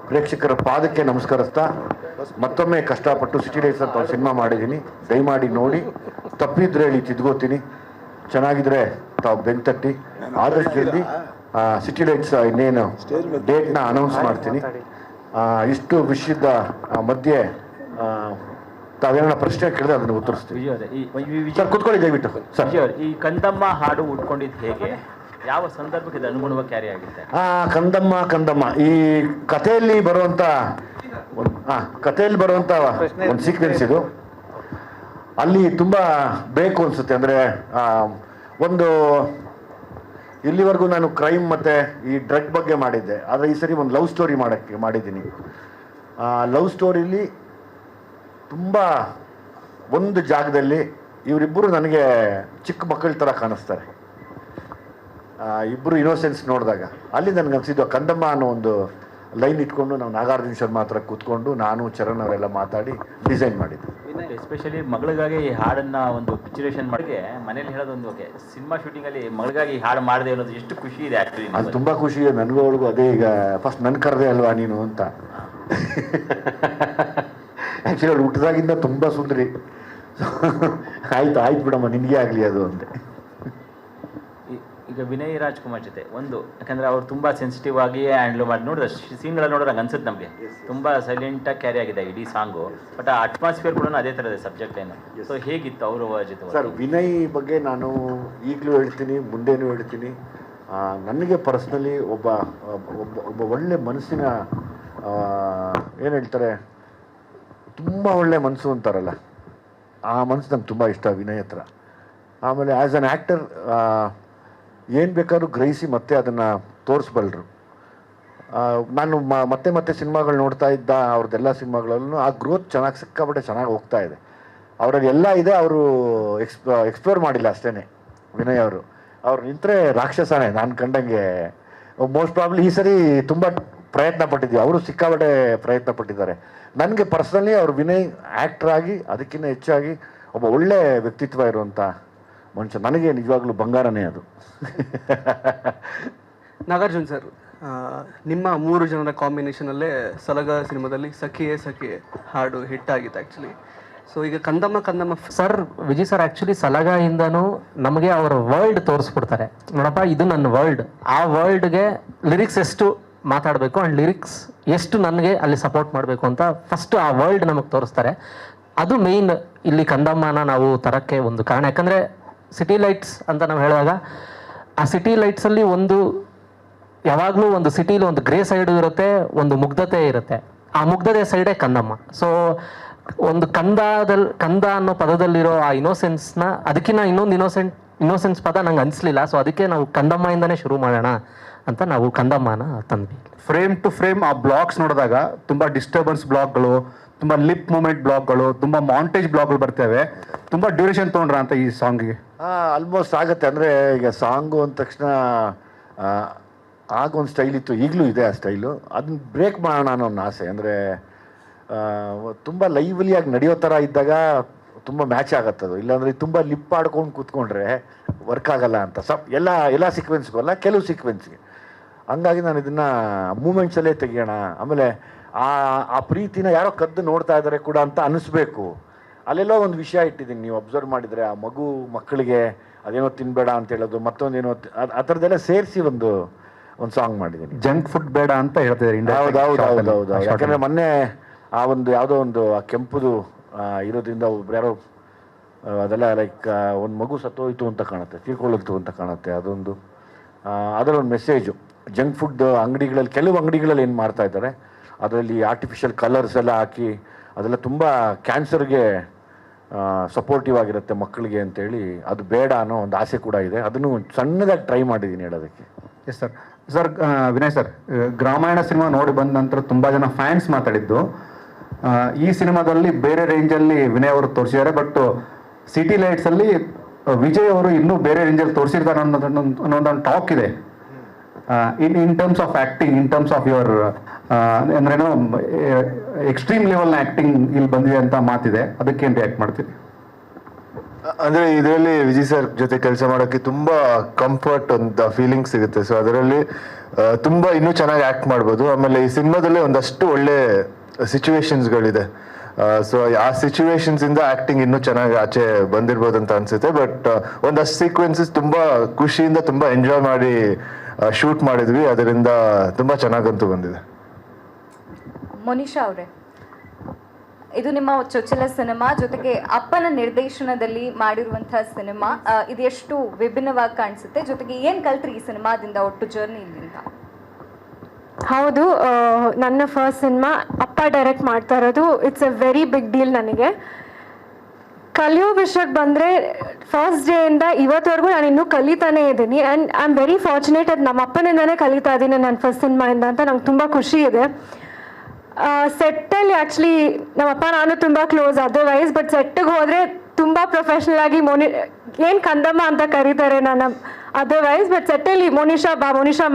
ಪ್ರೇಕ್ಷಕರ ಪಾದಕ್ಕೆ ನಮಸ್ಕರಿಸ್ತಾ ಮತ್ತೊಮ್ಮೆ ಕಷ್ಟಪಟ್ಟು ಸಿಟಿ ಲೈಟ್ಸ್ ಅಂತ ಒಂದು ಸಿನಿಮಾ ಮಾಡಿದ್ದೀನಿ. ದಯಮಾಡಿ ನೋಡಿ, ತಪ್ಪಿದ್ರೆ ಹೇಳಿ ತಿದ್ಕೋತೀನಿ, ಚೆನ್ನಾಗಿದ್ರೆ ತಾವು ಬೆಂತಟ್ಟಿ. ಆದಷ್ಟು ಜಲ್ದಿ ಸಿಟಿ ಲೈಟ್ಸ್ ಇನ್ನೇನು ಡೇಟ್ನ ಅನೌನ್ಸ್ ಮಾಡ್ತೀನಿ. ಇಷ್ಟು ವಿಷಯದ ಮಧ್ಯೆ ತಾವೇನ ಪ್ರಶ್ನೆ ಕೇಳಿದ್ರೆ ಅದನ್ನು ಉತ್ತರಿಸ್ತೀವಿ. ಸರ್ ಕೂತ್ಕೊಳ್ಳಿ ದಯವಿಟ್ಟು. ಸರ್, ಈ ಕಂದಮ್ಮ ಹಾಡು ಉಟ್ಕೊಂಡಿದ್ದು ಹೇಗೆ, ಯಾವ ಸಂದರ್ಭಕ್ಕೆ ಇದು ಅನುಗುಣವಾಗಿ ಕ್ಯಾರಿ ಆಗುತ್ತೆ? ಕಂದಮ್ಮ ಈ ಕಥೆಯಲ್ಲಿ ಬರುವಂತ ಒಂದು ಸೀಕ್ವೆನ್ಸ್ ಇದು. ಅಲ್ಲಿ ತುಂಬಾ ಬೇಕು ಅನ್ಸುತ್ತೆ. ಅಂದ್ರೆ ಒಂದು ಇಲ್ಲಿವರೆಗೂ ನಾನು ಕ್ರೈಮ್ ಮತ್ತೆ ಈ ಡ್ರಗ್ ಬಗ್ಗೆ ಮಾಡಿದ್ದೆ, ಆದರೆ ಈ ಸರಿ ಒಂದು ಲವ್ ಸ್ಟೋರಿ ಮಾಡಿದ್ದೀನಿ. ಲವ್ ಸ್ಟೋರಿಲಿ ತುಂಬ ಒಂದು ಜಾಗದಲ್ಲಿ ಇವರಿಬ್ಬರು ನನಗೆ ಚಿಕ್ಕ ಮಕ್ಕಳ ಥರ ಕಾಣಿಸ್ತಾರೆ. ಇಬ್ಬರು ಇನ್ನೋಸೆನ್ಸ್ ನೋಡಿದಾಗ ಅಲ್ಲಿ ನನಗೆ ಅನಿಸಿದ್ದು ಕಂದಮ್ಮ ಅನ್ನೋ ಒಂದು ಲೈನ್ ಇಟ್ಕೊಂಡು ನಾವು ನಾಗಾರ್ಜುನ ಶರ್ಮಾ ಹತ್ರ ಕೂತ್ಕೊಂಡು ನಾನು ಚರಣ್ ಅವರೆಲ್ಲ ಮಾತಾಡಿ ಡಿಸೈನ್ ಮಾಡಿದ್ವಿ. ಎಸ್ಪೆಷಲಿ ಮಗಳಿಗಾಗಿ ಈ ಹಾಡನ್ನ ಒಂದು ಪಿಕ್ಚರೇಷನ್ ಮಾಡಿಗೆ ಮನೇಲಿ ಹೇಳೋದೊಂದು ಓಕೆ, ಸಿನಿಮಾ ಶೂಟಿಂಗಲ್ಲಿ ಮಗಳಿಗಾಗಿ ಹಾಡು ಮಾಡಿದೆ ಅನ್ನೋದು ಎಷ್ಟು ಖುಷಿ ಇದೆ ಆ್ಯಕ್ಚುಲಿ. ಅದು ತುಂಬ ಖುಷಿ ಇದೆ ನನಗೂ ಅವ್ರಿಗೂ. ಅದೇ ಈಗ ಫಸ್ಟ್ ನನ್ನ ಕರೆದೆ ಅಲ್ವಾ ನೀನು ಅಂತ. ಆ್ಯಕ್ಚುಲಿ ಅವ್ರು ಹುಟ್ಟಿದಾಗಿಂದ ತುಂಬ ಸುಂದರಿ. ಆಯ್ತು ಬಿಡಮ್ಮ, ನಿನಗೆ ಆಗಲಿ ಅದು ಅಂತೆ. ಈಗ ವಿನಯ್ ರಾಜ್ಕುಮಾರ್ ಜೊತೆ ಒಂದು, ಯಾಕಂದ್ರೆ ಅವ್ರು ತುಂಬಾ ಸೆನ್ಸಿಟಿವ್ ಆಗಿ ಹ್ಯಾಂಡಲ್ ಮಾಡಿ ನೋಡಿದ್ರೆ ಸೀನ್ಗಳ ನೋಡಿದಾಗ ಅನ್ಸುತ್ತೆ ನಮಗೆ ತುಂಬಾ ಸೈಲೆಂಟಾಗಿ ಕ್ಯಾರಿ ಆಗಿದೆ ಇಡೀ ಸಾಂಗು. ಬಟ್ ಆ ಅಟ್ಮಾಸ್ಫಿಯರ್ ಕೂಡ ಅದೇ ಥರದ ಸಬ್ಜೆಕ್ಟ್ ಏನು. ಸೊ ಹೇಗಿತ್ತು ಅವ್ರ ಜೊತೆ? ಸರ್, ವಿನಯ್ ಬಗ್ಗೆ ನಾನು ಈಗಲೂ ಹೇಳ್ತೀನಿ, ಮುಂದೇನೂ ಹೇಳ್ತೀನಿ. ನನಗೆ ಪರ್ಸ್ನಲಿ ಒಬ್ಬ ಒಳ್ಳೆ ಮನಸ್ಸಿನ ಏನು ಹೇಳ್ತಾರೆ, ತುಂಬ ಒಳ್ಳೆ ಮನಸ್ಸು ಅಂತಾರಲ್ಲ, ಆ ಮನಸ್ಸು ನಂಗೆ ತುಂಬ ಇಷ್ಟ ವಿನಯ್ ಹತ್ರ. ಆಮೇಲೆ ಆ್ಯಸ್ ಅನ್ ಆ್ಯಕ್ಟರ್ ಏನು ಬೇಕಾದ್ರೂ ಗ್ರಹಿಸಿ ಮತ್ತೆ ಅದನ್ನು ತೋರಿಸ್ಬಲ್ರು. ನಾನು ಮತ್ತೆ ಸಿನಿಮಾಗಳು ನೋಡ್ತಾ ಇದ್ದ ಅವ್ರದ್ದೆಲ್ಲ ಸಿನಿಮಾಗಳಲ್ಲೂ ಆ ಗ್ರೋತ್ ಸಿಕ್ಕಾಪಟ್ಟೆ ಚೆನ್ನಾಗಿ ಹೋಗ್ತಾ ಇದೆ. ಅವರಲ್ಲಿ ಎಲ್ಲ ಇದೆ, ಅವರು ಎಕ್ಸ್ಪ್ಲೋರ್ ಮಾಡಿಲ್ಲ ಅಷ್ಟೇ ವಿನಯ್ ಅವರು. ಅವ್ರು ನಿಂತರೆ ರಾಕ್ಷಸನೇ ನಾನು ಕಂಡಂಗೆ. ಮೋಸ್ಟ್ ಪ್ರಾಬ್ಲಿ ಈ ಸರಿ ತುಂಬ ಪ್ರಯತ್ನ ಪಟ್ಟಿದ್ವಿ, ಅವರು ಸಿಕ್ಕಾಪಟ್ಟೆ ಪ್ರಯತ್ನ ಪಟ್ಟಿದ್ದಾರೆ. ನನಗೆ ಪರ್ಸ್ನಲಿ ಅವ್ರು ವಿನಯ್ ಆ್ಯಕ್ಟರ್ ಆಗಿ ಅದಕ್ಕಿಂತ ಹೆಚ್ಚಾಗಿ ಒಬ್ಬ ಒಳ್ಳೆ ವ್ಯಕ್ತಿತ್ವ ಇರುವಂಥ ಮನುಷ್ಯ. ನನಗೆ ನಿಜವಾಗ್ಲೂ ಬಂಗಾರನೇ ಅದು. ನಾಗಾರ್ಜುನ್ ಸರ್, ನಿಮ್ಮ 3 ಜನರ ಕಾಂಬಿನೇಷನಲ್ಲೇ ಸಲಗ ಸಿನಿಮಾದಲ್ಲಿ ಸಖಿಯೇ ಹಾಡು ಹಿಟ್ ಆಗಿತ್ತು ಆ್ಯಕ್ಚುಲಿ. ಸೊ ಈಗ ಕಂದಮ್ಮ ಸರ್, ವಿಜಯ್ ಸರ್ ಆ್ಯಕ್ಚುಲಿ ಸಲಗದಿಂದನೂ ನಮಗೆ ಅವರ ವರ್ಲ್ಡ್ ತೋರಿಸ್ಬಿಡ್ತಾರೆ. ನೋಡಪ್ಪ, ಇದು ನನ್ನ ವರ್ಲ್ಡ್, ಆ ವರ್ಲ್ಡ್ಗೆ ಲಿರಿಕ್ಸ್ ಎಷ್ಟು ಮಾತಾಡಬೇಕು ಆ್ಯಂಡ್ ಲಿರಿಕ್ಸ್ ಎಷ್ಟು ನನಗೆ ಅಲ್ಲಿ ಸಪೋರ್ಟ್ ಮಾಡಬೇಕು ಅಂತ ಫಸ್ಟ್ ಆ ವರ್ಲ್ಡ್ ನಮಗೆ ತೋರಿಸ್ತಾರೆ. ಅದು ಮೇಯ್ನ್ ಇಲ್ಲಿ ಕಂದಮ್ಮನ ನಾವು ತರಕ್ಕೆ ಒಂದು ಕಾರಣ. ಯಾಕಂದರೆ ಸಿಟಿ ಲೈಟ್ಸ್ ಅಂತ ನಾವು ಹೇಳಿದಾಗ ಆ ಸಿಟಿ ಲೈಟ್ಸಲ್ಲಿ ಒಂದು ಯಾವಾಗಲೂ ಒಂದು ಸಿಟಿಲಿ ಒಂದು ಗ್ರೇ ಸೈಡು ಇರುತ್ತೆ, ಒಂದು ಮುಗ್ಧತೆ ಇರುತ್ತೆ. ಆ ಮುಗ್ಧತೆ ಸೈಡೇ ಕಂದಮ್ಮ. ಸೊ ಒಂದು ಕಂದ ಅನ್ನೋ ಪದದಲ್ಲಿರೋ ಆ ಇನ್ನೋಸೆನ್ಸ್ನ, ಅದಕ್ಕಿಂತ ಇನ್ನೊಂದು ಇನ್ನೋಸೆನ್ಸ್ ಪದ ನಂಗೆ ಅನಿಸ್ಲಿಲ್ಲ. ಸೊ ಅದಕ್ಕೆ ನಾವು ಕಂದಮ್ಮಯಿಂದನೇ ಶುರು ಮಾಡೋಣ ಅಂತ ನಾವು ಕಂದಮ್ಮನ ತಂದ್ವಿ. ಫ್ರೇಮ್ ಟು ಫ್ರೇಮ್ ಆ ಬ್ಲಾಗ್ಸ್ ನೋಡಿದಾಗ ತುಂಬ ಡಿಸ್ಟರ್ಬೆನ್ಸ್ ಬ್ಲಾಗ್ಗಳು, ತುಂಬ ಲಿಪ್ ಮೂಮೆಂಟ್ ಬ್ಲಾಗ್ಗಳು, ತುಂಬ ಮಾಂಟೇಜ್ ಬ್ಲಾಗ್ಗಳು ಬರ್ತವೆ. ತುಂಬ ಡ್ಯೂರೇಷನ್ ತೊಗೊಂಡ್ರ ಅಂತ ಈ ಸಾಂಗಿಗೆ? ಆಲ್ಮೋಸ್ಟ್ ಆಗುತ್ತೆ. ಅಂದರೆ ಈಗ ಸಾಂಗು ಅಂದ ತಕ್ಷಣ ಆಗೊಂದು ಸ್ಟೈಲ್ ಇತ್ತು, ಈಗಲೂ ಇದೆ ಆ ಸ್ಟೈಲು. ಅದನ್ನ ಬ್ರೇಕ್ ಮಾಡೋಣ ಅನ್ನೋ ಒಂದು ಆಸೆ. ಅಂದರೆ ತುಂಬ ಲೈವ್ಲಿಯಾಗಿ ನಡೆಯೋ ಥರ ಇದ್ದಾಗ ತುಂಬ ಮ್ಯಾಚ್ ಆಗತ್ತದು. ಇಲ್ಲಾಂದರೆ ತುಂಬ ಲಿಪ್ ಆಡ್ಕೊಂಡು ಕೂತ್ಕೊಂಡ್ರೆ ವರ್ಕ್ ಆಗಲ್ಲ ಅಂತ. ಎಲ್ಲ ಸೀಕ್ವೆನ್ಸ್ಗೂ ಅಲ್ಲ, ಕೆಲವು ಸೀಕ್ವೆನ್ಸ್ಗೆ. ಹಂಗಾಗಿ ನಾನು ಇದನ್ನು ಮೂಮೆಂಟ್ಸಲ್ಲೇ ತೆಗಿಯೋಣ. ಆಮೇಲೆ ಆ ಪ್ರೀತಿನ ಯಾರೋ ಕದ್ದು ನೋಡ್ತಾ ಇದ್ದಾರೆ ಕೂಡ ಅಂತ ಅನ್ನಿಸ್ಬೇಕು. ಅಲ್ಲೆಲ್ಲೋ ಒಂದು ವಿಷಯ ಇಟ್ಟಿದ್ದೀನಿ, ನೀವು ಅಬ್ಸರ್ವ್ ಮಾಡಿದರೆ ಆ ಮಕ್ಕಳಿಗೆ ಅದೇನೋ ತಿನ್ಬೇಡ ಅಂತ ಹೇಳೋದು, ಮತ್ತೊಂದೇನೋ ಆ ಥರದ್ದೆಲ್ಲ ಸೇರಿಸಿ ಒಂದು ಸಾಂಗ್ ಮಾಡಿದ್ದೀನಿ. ಜಂಕ್ ಫುಡ್ ಬೇಡ ಅಂತ ಹೇಳ್ತಿದ್ದಾರೆ. ಹೌದು. ಯಾಕಂದರೆ ಮೊನ್ನೆ ಆ ಒಂದು ಯಾವುದೋ ಒಂದು ಆ ಕೆಂಪುದು ಇರೋದ್ರಿಂದ ಒಬ್ರು ಯಾರೋ ಅದೆಲ್ಲ ಲೈಕ್ ಒಂದು ಮಗು ಸತ್ತೋಯ್ತು ಅಂತ ಕಾಣುತ್ತೆ, ತೀರ್ಕೊಳ್ಳಿತ್ತು ಅಂತ ಕಾಣುತ್ತೆ. ಅದರೊಂದು ಮೆಸೇಜು. ಜಂಕ್ ಫುಡ್ ಅಂಗಡಿಗಳಲ್ಲಿ, ಕೆಲವು ಅಂಗಡಿಗಳಲ್ಲಿ ಏನು ಮಾಡ್ತಾ ಇದ್ದಾರೆ, ಅದರಲ್ಲಿ ಆರ್ಟಿಫಿಷಿಯಲ್ ಕಲರ್ಸ್ ಎಲ್ಲ ಹಾಕಿ ಅದೆಲ್ಲ ತುಂಬ ಕ್ಯಾನ್ಸರ್ಗೆ ಸಪೋರ್ಟಿವ್ ಆಗಿರುತ್ತೆ ಮಕ್ಕಳಿಗೆ ಅಂತೇಳಿ ಅದು ಬೇಡ ಅನ್ನೋ ಒಂದು ಆಸೆ ಕೂಡ ಇದೆ. ಅದನ್ನು ಸಣ್ಣದಾಗಿ ಟ್ರೈ ಮಾಡಿದ್ದೀನಿ ಹೇಳೋದಕ್ಕೆ. Yes sir. Sir Vinay sir, Gramayana cinema ನೋಡಿ ಬಂದ ನಂತರ ತುಂಬ ಜನ ಫ್ಯಾನ್ಸ್ ಮಾತಾಡಿದ್ದು ಈ ಸಿನಿಮಾದಲ್ಲಿ ಬೇರೆ ರೇಂಜಲ್ಲಿ ವಿನಯ್ ಅವರು ತೋರಿಸಿದ್ದಾರೆ, ಬಟ್ ಸಿಟಿ ಲೈಟ್ಸಲ್ಲಿ ವಿಜಯ್ ಅವರು ಇನ್ನೂ ಬೇರೆ ರೇಂಜಲ್ಲಿ ತೋರಿಸಿರ್ತಾರೆ ಅನ್ನೋದೊಂದು ಟಾಕ್ ಇದೆ. In terms of acting, in terms of your ಅಂದ್ರೇನೋ ಎಕ್ಸ್ಟ್ರೀಮ್ ಲೆವೆಲ್ನ ಆ್ಯಕ್ಟಿಂಗ್ ಇಲ್ಲಿ ಬಂದಿದೆ ಅಂತ ಮಾತಿದೆ, ಅದಕ್ಕೇನು ರಿಯಾಕ್ಟ್ ಮಾಡ್ತೀರಿ? ಅಂದ್ರೆ ಇದರಲ್ಲಿ ವಿಜಯ್ ಸರ್ ಜೊತೆ ಕೆಲಸ ಮಾಡೋಕ್ಕೆ ತುಂಬಾ ಕಂಫರ್ಟ್ ಅಂತ ಫೀಲಿಂಗ್ ಸಿಗುತ್ತೆ. ಸೊ ಅದರಲ್ಲಿ ತುಂಬಾ ಇನ್ನೂ ಚೆನ್ನಾಗಿ ಆಕ್ಟ್ ಮಾಡ್ಬೋದು. ಆಮೇಲೆ ಈ ಸಿನಿಮಾದಲ್ಲಿ ಒಂದಷ್ಟು ಒಳ್ಳೆ ಸಿಚುವೇಶನ್ಸ್ಗಳಿದೆ. ಸೊ ಆ ಸಿಚುವೇಶನ್ಸ್ ಇಂದ ಆಕ್ಟಿಂಗ್ ಇನ್ನೂ ಚೆನ್ನಾಗಿ ಆಚೆ ಬಂದಿರ್ಬೋದು ಅಂತ ಅನ್ಸುತ್ತೆ. ಬಟ್ ಒಂದಷ್ಟು ಸೀಕ್ವೆನ್ಸಸ್ ತುಂಬಾ ಖುಷಿಯಿಂದ ತುಂಬಾ ಎಂಜಾಯ್ ಮಾಡಿ ಶೂಟ್ ಮಾಡಿದ್ವಿ. ಅದರಿಂದ ತುಂಬಾ ಚೆನ್ನಾಗಂತೂ ಬಂದಿದೆ. ಮೊನಿಷಾ ಅವರೇ, ಇದು ನಿಮ್ಮ ಚೊಚ್ಚಲ ಸಿನಿಮಾ, ಜೊತೆಗೆ ಅಪ್ಪನ ನಿರ್ದೇಶನದಲ್ಲಿ ಮಾಡಿರುವಂತಹ ಸಿನಿಮಾ. ಇದು ಎಷ್ಟು ವಿಭಿನ್ನವಾಗಿ ಕಾಣಿಸುತ್ತೆ, ಜೊತೆಗೆ ಏನು ಕಲ್ತ್ರಿ ಈ ಸಿನಿಮಾದಿಂದ ಒಟ್ಟು ಜರ್ನಿಯಿಂದ? ಹೌದು, ನನ್ನ ಫಸ್ಟ್ ಸಿನಿಮಾ ಅಪ್ಪ ಡೈರೆಕ್ಟ್ ಮಾಡ್ತಾ ಇರೋದು. It's a very big deal ನನಗೆ. ಕಲಿಯೋ ವಿಷಯಕ್ಕೆ ಬಂದರೆ ಫಸ್ಟ್ ಡೇಯಿಂದ ಇವತ್ತವರೆಗೂ ನಾನು ಇನ್ನೂ ಕಲಿತಾನೇ ಇದ್ದೀನಿ. And I am very fortunate, ಅದು ನಮ್ಮ ಅಪ್ಪನಿಂದನೇ ಕಲಿತಾ ಇದ್ದೀನಿ ನನ್ನ ಫಸ್ಟ್ ಸಿನಿಮಾಯಿಂದ ಅಂತ ನಂಗೆ ತುಂಬ ಖುಷಿ ಇದೆ. ಸೆಟ್ಟಲ್ಲಿ ಆ್ಯಕ್ಚುಲಿ ನಮ್ಮಪ್ಪ ನಾನು ತುಂಬ ಕ್ಲೋಸ್ ಅದರ್ವೈಸ್, ಬಟ್ ಸೆಟ್ಟಿಗೆ ಹೋದರೆ ತುಂಬ ಪ್ರೊಫೆಷ್ನಲ್ ಆಗಿ ಏನು ಕಂದಮ್ಮ ಅಂತ ಕರೀತಾರೆ ನನ್ನ ಅದರ್ವೈಸ್, ಬಟ್ ಸೆಟ್ಟಲ್ಲಿ ಮೊನಿಷಾ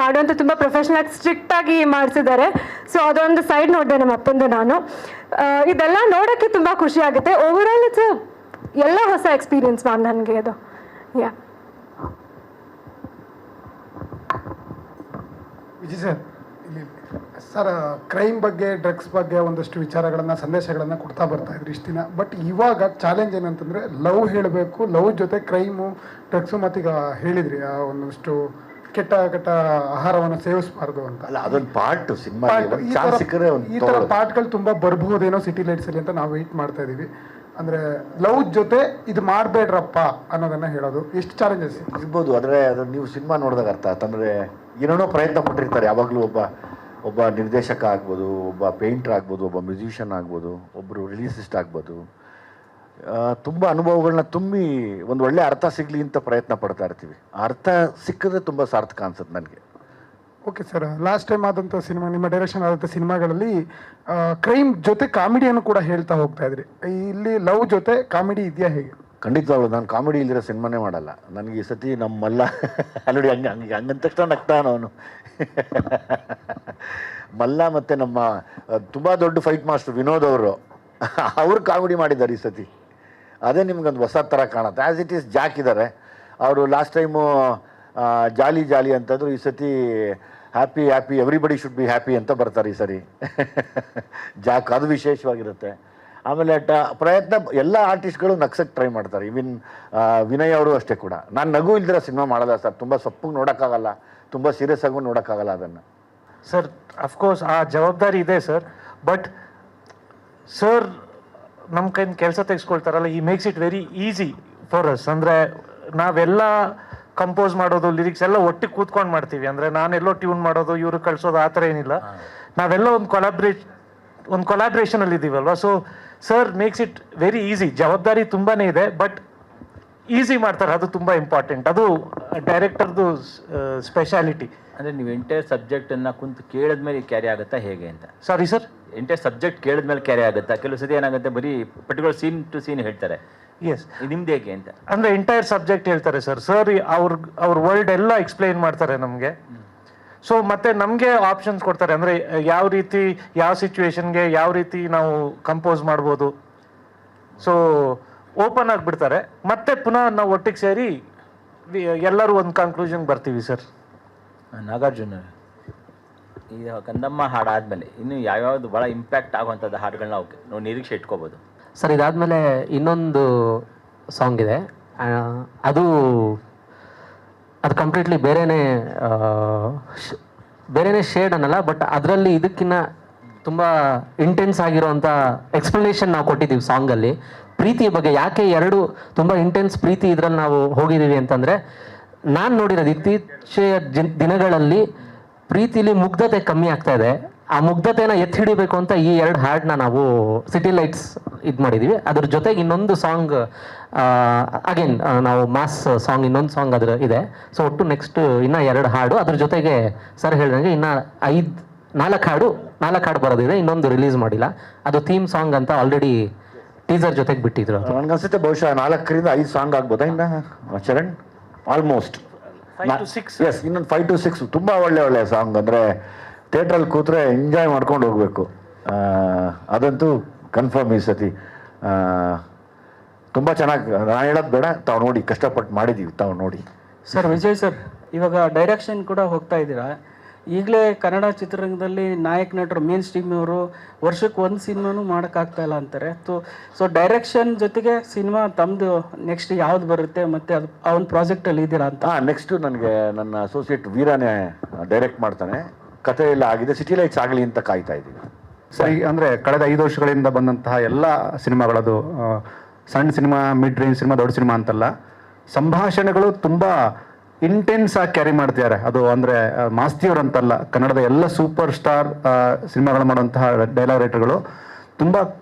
ಮಾಡು ಅಂತ ತುಂಬ ಪ್ರೊಫೆಷ್ನಲ್ ಆಗಿ ಸ್ಟ್ರಿಕ್ಟಾಗಿ ಮಾಡಿಸಿದ್ದಾರೆ. ಸೊ ಅದೊಂದು ಸೈಡ್ ನೋಡಿದೆ ನಮ್ಮ ಅಪ್ಪಂದು ನಾನು. ಇದೆಲ್ಲ ನೋಡೋಕ್ಕೆ ತುಂಬ ಖುಷಿ ಆಗುತ್ತೆ. ಓವರಾಲ್ ಇಟ್ಸ್ ಎಲ್ಲ ಹೊಸ ಎಕ್ಸ್ಪೀರಿಯನ್ಸ್ ಮ್ಯಾಮ್ ನನಗೆ ಅದು. ಯಾ ವಿಜಯ್ ಸರ್, ಇಲ್ಲಿ ಸರ್ ಕ್ರೈಮ್ ಬಗ್ಗೆ, ಡ್ರಗ್ಸ್ ಬಗ್ಗೆ ಒಂದಷ್ಟು ವಿಚಾರಗಳನ್ನು, ಸಂದೇಶಗಳನ್ನು ಕೊಡ್ತಾ ಬರ್ತಾ ಇದ್ರು ಇಷ್ಟು ದಿನ. ಬಟ್ ಇವಾಗ ಚಾಲೆಂಜ್ ಏನಂತಂದರೆ ಲವ್ ಹೇಳಬೇಕು, ಲವ್ ಜೊತೆ ಕ್ರೈಮು, ಡ್ರಗ್ಸು, ಮತ್ತೀಗ ಹೇಳಿದ್ರಿ ಒಂದಷ್ಟು ಕೆಟ್ಟ ಆಹಾರವನ್ನು ಸೇವಿಸಬಾರ್ದು ಅಂತ. ಅಲ್ಲ, ಅದೊಂದು ಪಾರ್ಟ್ ಸಿನಿಮಾ. ಈ ಥರ ಪಾರ್ಟ್ಗಳು ತುಂಬ ಬರ್ಬಹುದೇನೋ ಸಿಟಿ ಲೈಟ್ಸಲ್ಲಿ ಅಂತ ನಾವು ವೆಯ್ಟ್ ಮಾಡ್ತಾ ಇದ್ದೀವಿ. ಅಂದರೆ ಲವ್ ಜೊತೆ ಇದು ಮಾಡಬೇಡ್ರಪ್ಪ ಅನ್ನೋದನ್ನ ಹೇಳೋದು ಎಷ್ಟು ಚಾಲೆಂಜಸ್ ಇರ್ಬೋದು. ಆದರೆ ಅದು ನೀವು ಸಿನಿಮಾ ನೋಡಿದಾಗ ಅರ್ಥ ಆಯ್ತಂದರೆ ಏನೇನೋ ಪ್ರಯತ್ನ ಪಟ್ಟಿರ್ತಾರೆ ಯಾವಾಗಲೂ. ಒಬ್ಬ ನಿರ್ದೇಶಕ ಆಗ್ಬೋದು, ಒಬ್ಬ ಪೇಂಟರ್ ಆಗ್ಬೋದು, ಒಬ್ಬ ಮ್ಯೂಸಿಷಿಯನ್ ಆಗ್ಬೋದು, ಒಬ್ಬರು ರಿಲೀಸಿಸ್ಟ್ ಆಗ್ಬೋದು. ತುಂಬ ಅನುಭವಗಳನ್ನ ತುಂಬಿ ಒಂದು ಒಳ್ಳೆ ಅರ್ಥ ಸಿಗಲಿ ಅಂತ ಪ್ರಯತ್ನ ಪಡ್ತಾ ಇರ್ತೀವಿ. ಆ ಅರ್ಥ ಸಿಕ್ಕಿದ್ರೆ ತುಂಬ ಸಾರ್ಥಕ ಅನ್ಸುತ್ತೆ ನನಗೆ. ಓಕೆ ಸರ್, ಲಾಸ್ಟ್ ಟೈಮ್ ಆದಂಥ ಸಿನಿಮಾ, ನಿಮ್ಮ ಡೈರೆಕ್ಷನ್ ಆದಂಥ ಸಿನಿಮಾಗಳಲ್ಲಿ ಕ್ರೈಮ್ ಜೊತೆ ಕಾಮಿಡಿಯನ್ನು ಕೂಡ ಹೇಳ್ತಾ ಹೋಗ್ತಾ ಇದ್ರಿ. ಇಲ್ಲಿ ಲವ್ ಜೊತೆ ಕಾಮಿಡಿ ಇದೆಯಾ ಹೇಗೆ? ಖಂಡಿತವಾಗ್ಲು ನಾನು ಕಾಮಿಡಿ ಇಲ್ದಿರೋ ಸಿನಿಮಾನೇ ಮಾಡಲ್ಲ. ನನಗೆ ಈ ಸತಿ ನಮ್ಮಲ್ಲ ಅಲ್ಲೋಡಿ ಹಂಗಂದ ತಕ್ಷಣ ನಗ್ತಾನ ಅವನು. ಮಲ್ಲ ಮತ್ತು ನಮ್ಮ ತುಂಬ ದೊಡ್ಡ ಫೈಟ್ ಮಾಸ್ಟರ್ ವಿನೋದ್ ಅವರು ಕಾಮಿಡಿ ಮಾಡಿದ್ದಾರೆ ಈ ಸತಿ. ಅದೇ ನಿಮ್ಗೊಂದು ಹೊಸ ಥರ ಕಾಣುತ್ತೆ. ಆ್ಯಸ್ ಇಟ್ ಈಸ್ ಜಾಕ್ ಇದ್ದಾರೆ ಅವರು. ಲಾಸ್ಟ್ ಟೈಮು ಜಾಲಿ ಅಂತಂದ್ರು, ಈ ಸತಿ happy everybody should be happy ಅಂತ ಬರ್ತಾರೆ ಈ ಸರಿ. ಜಾಕ್ ಅದು ವಿಶೇಷವಾಗಿರುತ್ತೆ. ಆಮೇಲೆ ಪ್ರಯತ್ನ ಎಲ್ಲ ಆರ್ಟಿಸ್ಟ್ಗಳು ನಗ್ಸಕ್ಕೆ ಟ್ರೈ ಮಾಡ್ತಾರೆ. ಇವನ್ ವಿನಯ್ ಅವರು ಅಷ್ಟೇ ಕೂಡ. ನಾನು ನಗು ಇಲ್ದಿರೋ ಸಿನಿಮಾ ಮಾಡಲ್ಲ ಸರ್. ತುಂಬ ಸೊಪ್ಪಿಗೆ ನೋಡೋಕ್ಕಾಗಲ್ಲ, ತುಂಬ ಸೀರಿಯಸ್ ಆಗೂ ನೋಡೋಕ್ಕಾಗಲ್ಲ ಅದನ್ನು. ಸರ್ ಅಫ್ಕೋರ್ಸ್ ಆ ಜವಾಬ್ದಾರಿ ಇದೆ ಸರ್. ಬಟ್ ಸರ್ ನಮ್ಮ ಕೈಯಿಂದ ಕೆಲಸ ತೆಗೆಸ್ಕೊಳ್ತಾರಲ್ಲ, ಈ makes it very easy for us. ಅಂದರೆ ನಾವೆಲ್ಲ ಕಂಪೋಸ್ ಮಾಡೋದು, ಲಿರಿಕ್ಸ್ ಎಲ್ಲ ಒಟ್ಟಿಗೆ ಕೂತ್ಕೊಂಡು ಮಾಡ್ತೀವಿ. ಅಂದರೆ ನಾನೆಲ್ಲೋ ಟ್ಯೂನ್ ಮಾಡೋದು, ಇವರು ಕಳಿಸೋದು, ಆ ಥರ ಏನಿಲ್ಲ. ನಾವೆಲ್ಲ ಒಂದು ಕೊಲಾಬ್ರೇಷನಲ್ಲಿ ಇದ್ದೀವಲ್ವ. So sir makes it very easy. ಜವಾಬ್ದಾರಿ ತುಂಬಾ ಇದೆ, ಬಟ್ ಈಸಿ ಮಾಡ್ತಾರೆ, ಅದು ತುಂಬ ಇಂಪಾರ್ಟೆಂಟ್. ಅದು ಡೈರೆಕ್ಟರ್ದು ಸ್ಪೆಷಾಲಿಟಿ. ಅಂದರೆ ನೀವು ಎಂಟೈರ್ ಸಬ್ಜೆಕ್ಟನ್ನು ಕುಂತು ಕೇಳಿದ್ಮೇಲೆ ಕ್ಯಾರಿ ಆಗುತ್ತಾ ಹೇಗೆ ಅಂತ? ಸಾರಿ ಸರ್, ಎಂಟೈರ್ ಸಬ್ಜೆಕ್ಟ್ ಕೇಳಿದ್ಮೇಲೆ ಕ್ಯಾರಿ ಆಗುತ್ತಾ? ಕೆಲವು ಸತಿ ಏನಾಗುತ್ತೆ, ಬರೀ ಪರ್ಟಿಕ್ಯುಲರ್ ಸೀನ್ ಟು ಸೀನ್ ಹೇಳ್ತಾರೆ. ಎಸ್, ನಿಮ್ದು ಹೇಗೆ ಅಂತ? ಅಂದರೆ ಎಂಟೈರ್ ಸಬ್ಜೆಕ್ಟ್ ಹೇಳ್ತಾರೆ ಸರ್. ಸರ್ ಅವ್ರ ವರ್ಲ್ಡ್ ಎಲ್ಲ ಎಕ್ಸ್ಪ್ಲೈನ್ ಮಾಡ್ತಾರೆ ನಮಗೆ. ಸೊ ಮತ್ತೆ ನಮಗೆ ಆಪ್ಷನ್ಸ್ ಕೊಡ್ತಾರೆ. ಅಂದರೆ ಯಾವ ರೀತಿ, ಯಾವ ಸಿಚುವೇಶನ್ಗೆ ಯಾವ ರೀತಿ ನಾವು ಕಂಪೋಸ್ ಮಾಡ್ಬೋದು. ಸೊ ಓಪನ್ ಆಗಿಬಿಡ್ತಾರೆ. ಮತ್ತೆ ಪುನಃ ನಾವು ಒಟ್ಟಿಗೆ ಸೇರಿ ಎಲ್ಲರೂ ಒಂದು ಕನ್ಕ್ಲೂಷನ್ಗೆ ಬರ್ತೀವಿ ಸರ್. ನಾಗಾರ್ಜುನ, ಈ ಕಂದಮ್ಮ ಹಾಡಾದ್ಮೇಲೆ ಇನ್ನು ಯಾವ್ಯಾವ್ದು ಭಾಳ ಇಂಪ್ಯಾಕ್ಟ್ ಆಗುವಂಥದ್ದು ಹಾಡುಗಳನ್ನ ನಾವು ನಿರೀಕ್ಷೆ ಇಟ್ಕೋಬೋದು? ಸರ್ ಇದಾದಮೇಲೆ ಇನ್ನೊಂದು ಸಾಂಗ್ ಇದೆ. ಅದು ಕಂಪ್ಲೀಟ್ಲಿ ಬೇರೆನೇ ಶೇಡ್ ಅನ್ನಲ್ಲ, ಬಟ್ ಅದರಲ್ಲಿ ಇದಕ್ಕಿಂತ ತುಂಬ ಇಂಟೆನ್ಸ್ ಆಗಿರೋವಂಥ ಎಕ್ಸ್ಪ್ಲನೇಷನ್ ನಾವು ಕೊಟ್ಟಿದ್ದೀವಿ ಸಾಂಗಲ್ಲಿ. ಪ್ರೀತಿಯ ಬಗ್ಗೆ ಯಾಕೆ ಎರಡು ತುಂಬ ಇಂಟೆನ್ಸ್ ಪ್ರೀತಿ ಇದರಲ್ಲಿ ನಾವು ಹೋಗಿದ್ದೀವಿ ಅಂತಂದರೆ, ನಾನು ನೋಡಿರೋದು ಇತ್ತೀಚೆಯ ದಿನಗಳಲ್ಲಿ ಪ್ರೀತಿಲಿ ಮುಗ್ಧತೆ ಕಮ್ಮಿ ಆಗ್ತಾ ಇದೆ. ಆ ಮುಗ್ಧತೆನ ಎತ್ತಿ ಹಿಡಿಬೇಕು ಅಂತ ಈ 2 ಹಾಡನ್ನ ನಾವು ಸಿಟಿ ಲೈಟ್ಸ್ ಇದು ಮಾಡಿದ್ದೀವಿ. ಅದ್ರ ಜೊತೆಗೆ ಇನ್ನೊಂದು ಸಾಂಗ್ ಅಗೇನ್ ನಾವು ಮಾಸ್ ಸಾಂಗ್ ಇನ್ನೊಂದು ಸಾಂಗ್ ಅದ್ರ ಇದೆ. ಸೊ ಒಟ್ಟು ನೆಕ್ಸ್ಟ್ ಇನ್ನೂ 2 ಹಾಡು, ಅದ್ರ ಜೊತೆಗೆ ಸರ್ ಹೇಳಿದಂಗೆ ಇನ್ನು 4 ಹಾಡು ಬರೋದಿದೆ, ಇನ್ನೊಂದು ರಿಲೀಸ್ ಮಾಡಿಲ್ಲ. ಅದು ಥೀಮ್ ಸಾಂಗ್ ಅಂತ ಆಲ್ರೆಡಿ ಟೀಸರ್ ಜೊತೆಗೆ ಬಿಟ್ಟಿದ್ರು. ನನಗನ್ಸುತ್ತೆ ಬಹುಶಃ 4ರಿಂದ 5 ಸಾಂಗ್ ಆಗ್ಬೋದಾ ಇನ್ನ ಚರಣ್? Almost 5 to 6. ಎಸ್, ಇನ್ನೊಂದು 5 to 6 ತುಂಬ ಒಳ್ಳೆ ಸಾಂಗ್. ಅಂದರೆ ಥಿಯೇಟ್ರಲ್ಲಿ ಕೂತ್ರೆ ಎಂಜಾಯ್ ಮಾಡ್ಕೊಂಡು ಹೋಗ್ಬೇಕು, ಅದಂತೂ ಕನ್ಫರ್ಮ್ ಈ ಸತಿ. ತುಂಬ ಚೆನ್ನಾಗಿ, ನಾನು ಹೇಳೋದು ಬೇಡ, ತಾವು ನೋಡಿ, ಕಷ್ಟಪಟ್ಟು ಮಾಡಿದ್ದೀವಿ, ತಾವು ನೋಡಿ. ಸರ್ ವಿಜಯ್ ಸರ್, ಇವಾಗ ಡೈರೆಕ್ಷನ್ ಕೂಡ ಹೋಗ್ತಾ ಇದ್ದೀರಾ. ಈಗಲೇ ಕನ್ನಡ ಚಿತ್ರರಂಗದಲ್ಲಿ ನಾಯಕ ನಟರು ಮೇನ್ ಸ್ಟ್ರೀಮ್ ಅವರು ವರ್ಷಕ್ಕೆ 1 ಸಿನಿಮಾನು ಮಾಡೋಕ್ಕಾಗ್ತಾ ಇಲ್ಲ ಅಂತಾರೆ. ಸೊ ಡೈರೆಕ್ಷನ್ ಜೊತೆಗೆ ಸಿನಿಮಾ ತಮ್ಮದು ನೆಕ್ಸ್ಟ್ ಯಾವ್ದು ಬರುತ್ತೆ ಮತ್ತು ಅದು ಅವನ ಪ್ರಾಜೆಕ್ಟಲ್ಲಿ ಇದ್ದೀರಾ ಅಂತ? ನೆಕ್ಸ್ಟು ನನಗೆ ನನ್ನ ಅಸೋಸಿಯೇಟ್ ವೀರನೇ ಡೈರೆಕ್ಟ್ ಮಾಡ್ತಾನೆ. ಕಥೆ ಎಲ್ಲ ಆಗಿದೆ, ಸಿಟಿ ಲೈಟ್ಸ್ ಆಗಲಿ ಅಂತ ಕಾಯ್ತಾ ಇದ್ದೀವಿ. ಸರಿ, ಅಂದರೆ ಕಳೆದ 5 ವರ್ಷಗಳಿಂದ ಬಂದಂತಹ ಎಲ್ಲ ಸಿನಿಮಾಗಳದು ಸಣ್ಣ ಸಿನಿಮಾ, ಮಿಡ್ ರೇಂಜ್ ಸಿನಿಮಾ, ದೊಡ್ಡ ಸಿನಿಮಾ ಅಂತಲ್ಲ, ಸಂಭಾಷಣೆಗಳು ತುಂಬ ಇಂಟೆನ್ಸ್ ಆಗಿ ಕ್ಯಾರಿ ಮಾಡ್ತಿದ್ದಾರೆ. ಅದು ಅಂದರೆ ಮಾಸ್ತಿಯವ್ರು ಅಂತಲ್ಲ, ಕನ್ನಡದ ಎಲ್ಲ ಸೂಪರ್ ಸ್ಟಾರ್ ಸಿನಿಮಾಗಳು ಮಾಡುವಂತಹ ಡೈಲಾಗ್ ರೈಟರ್ಗಳು ತುಂಬ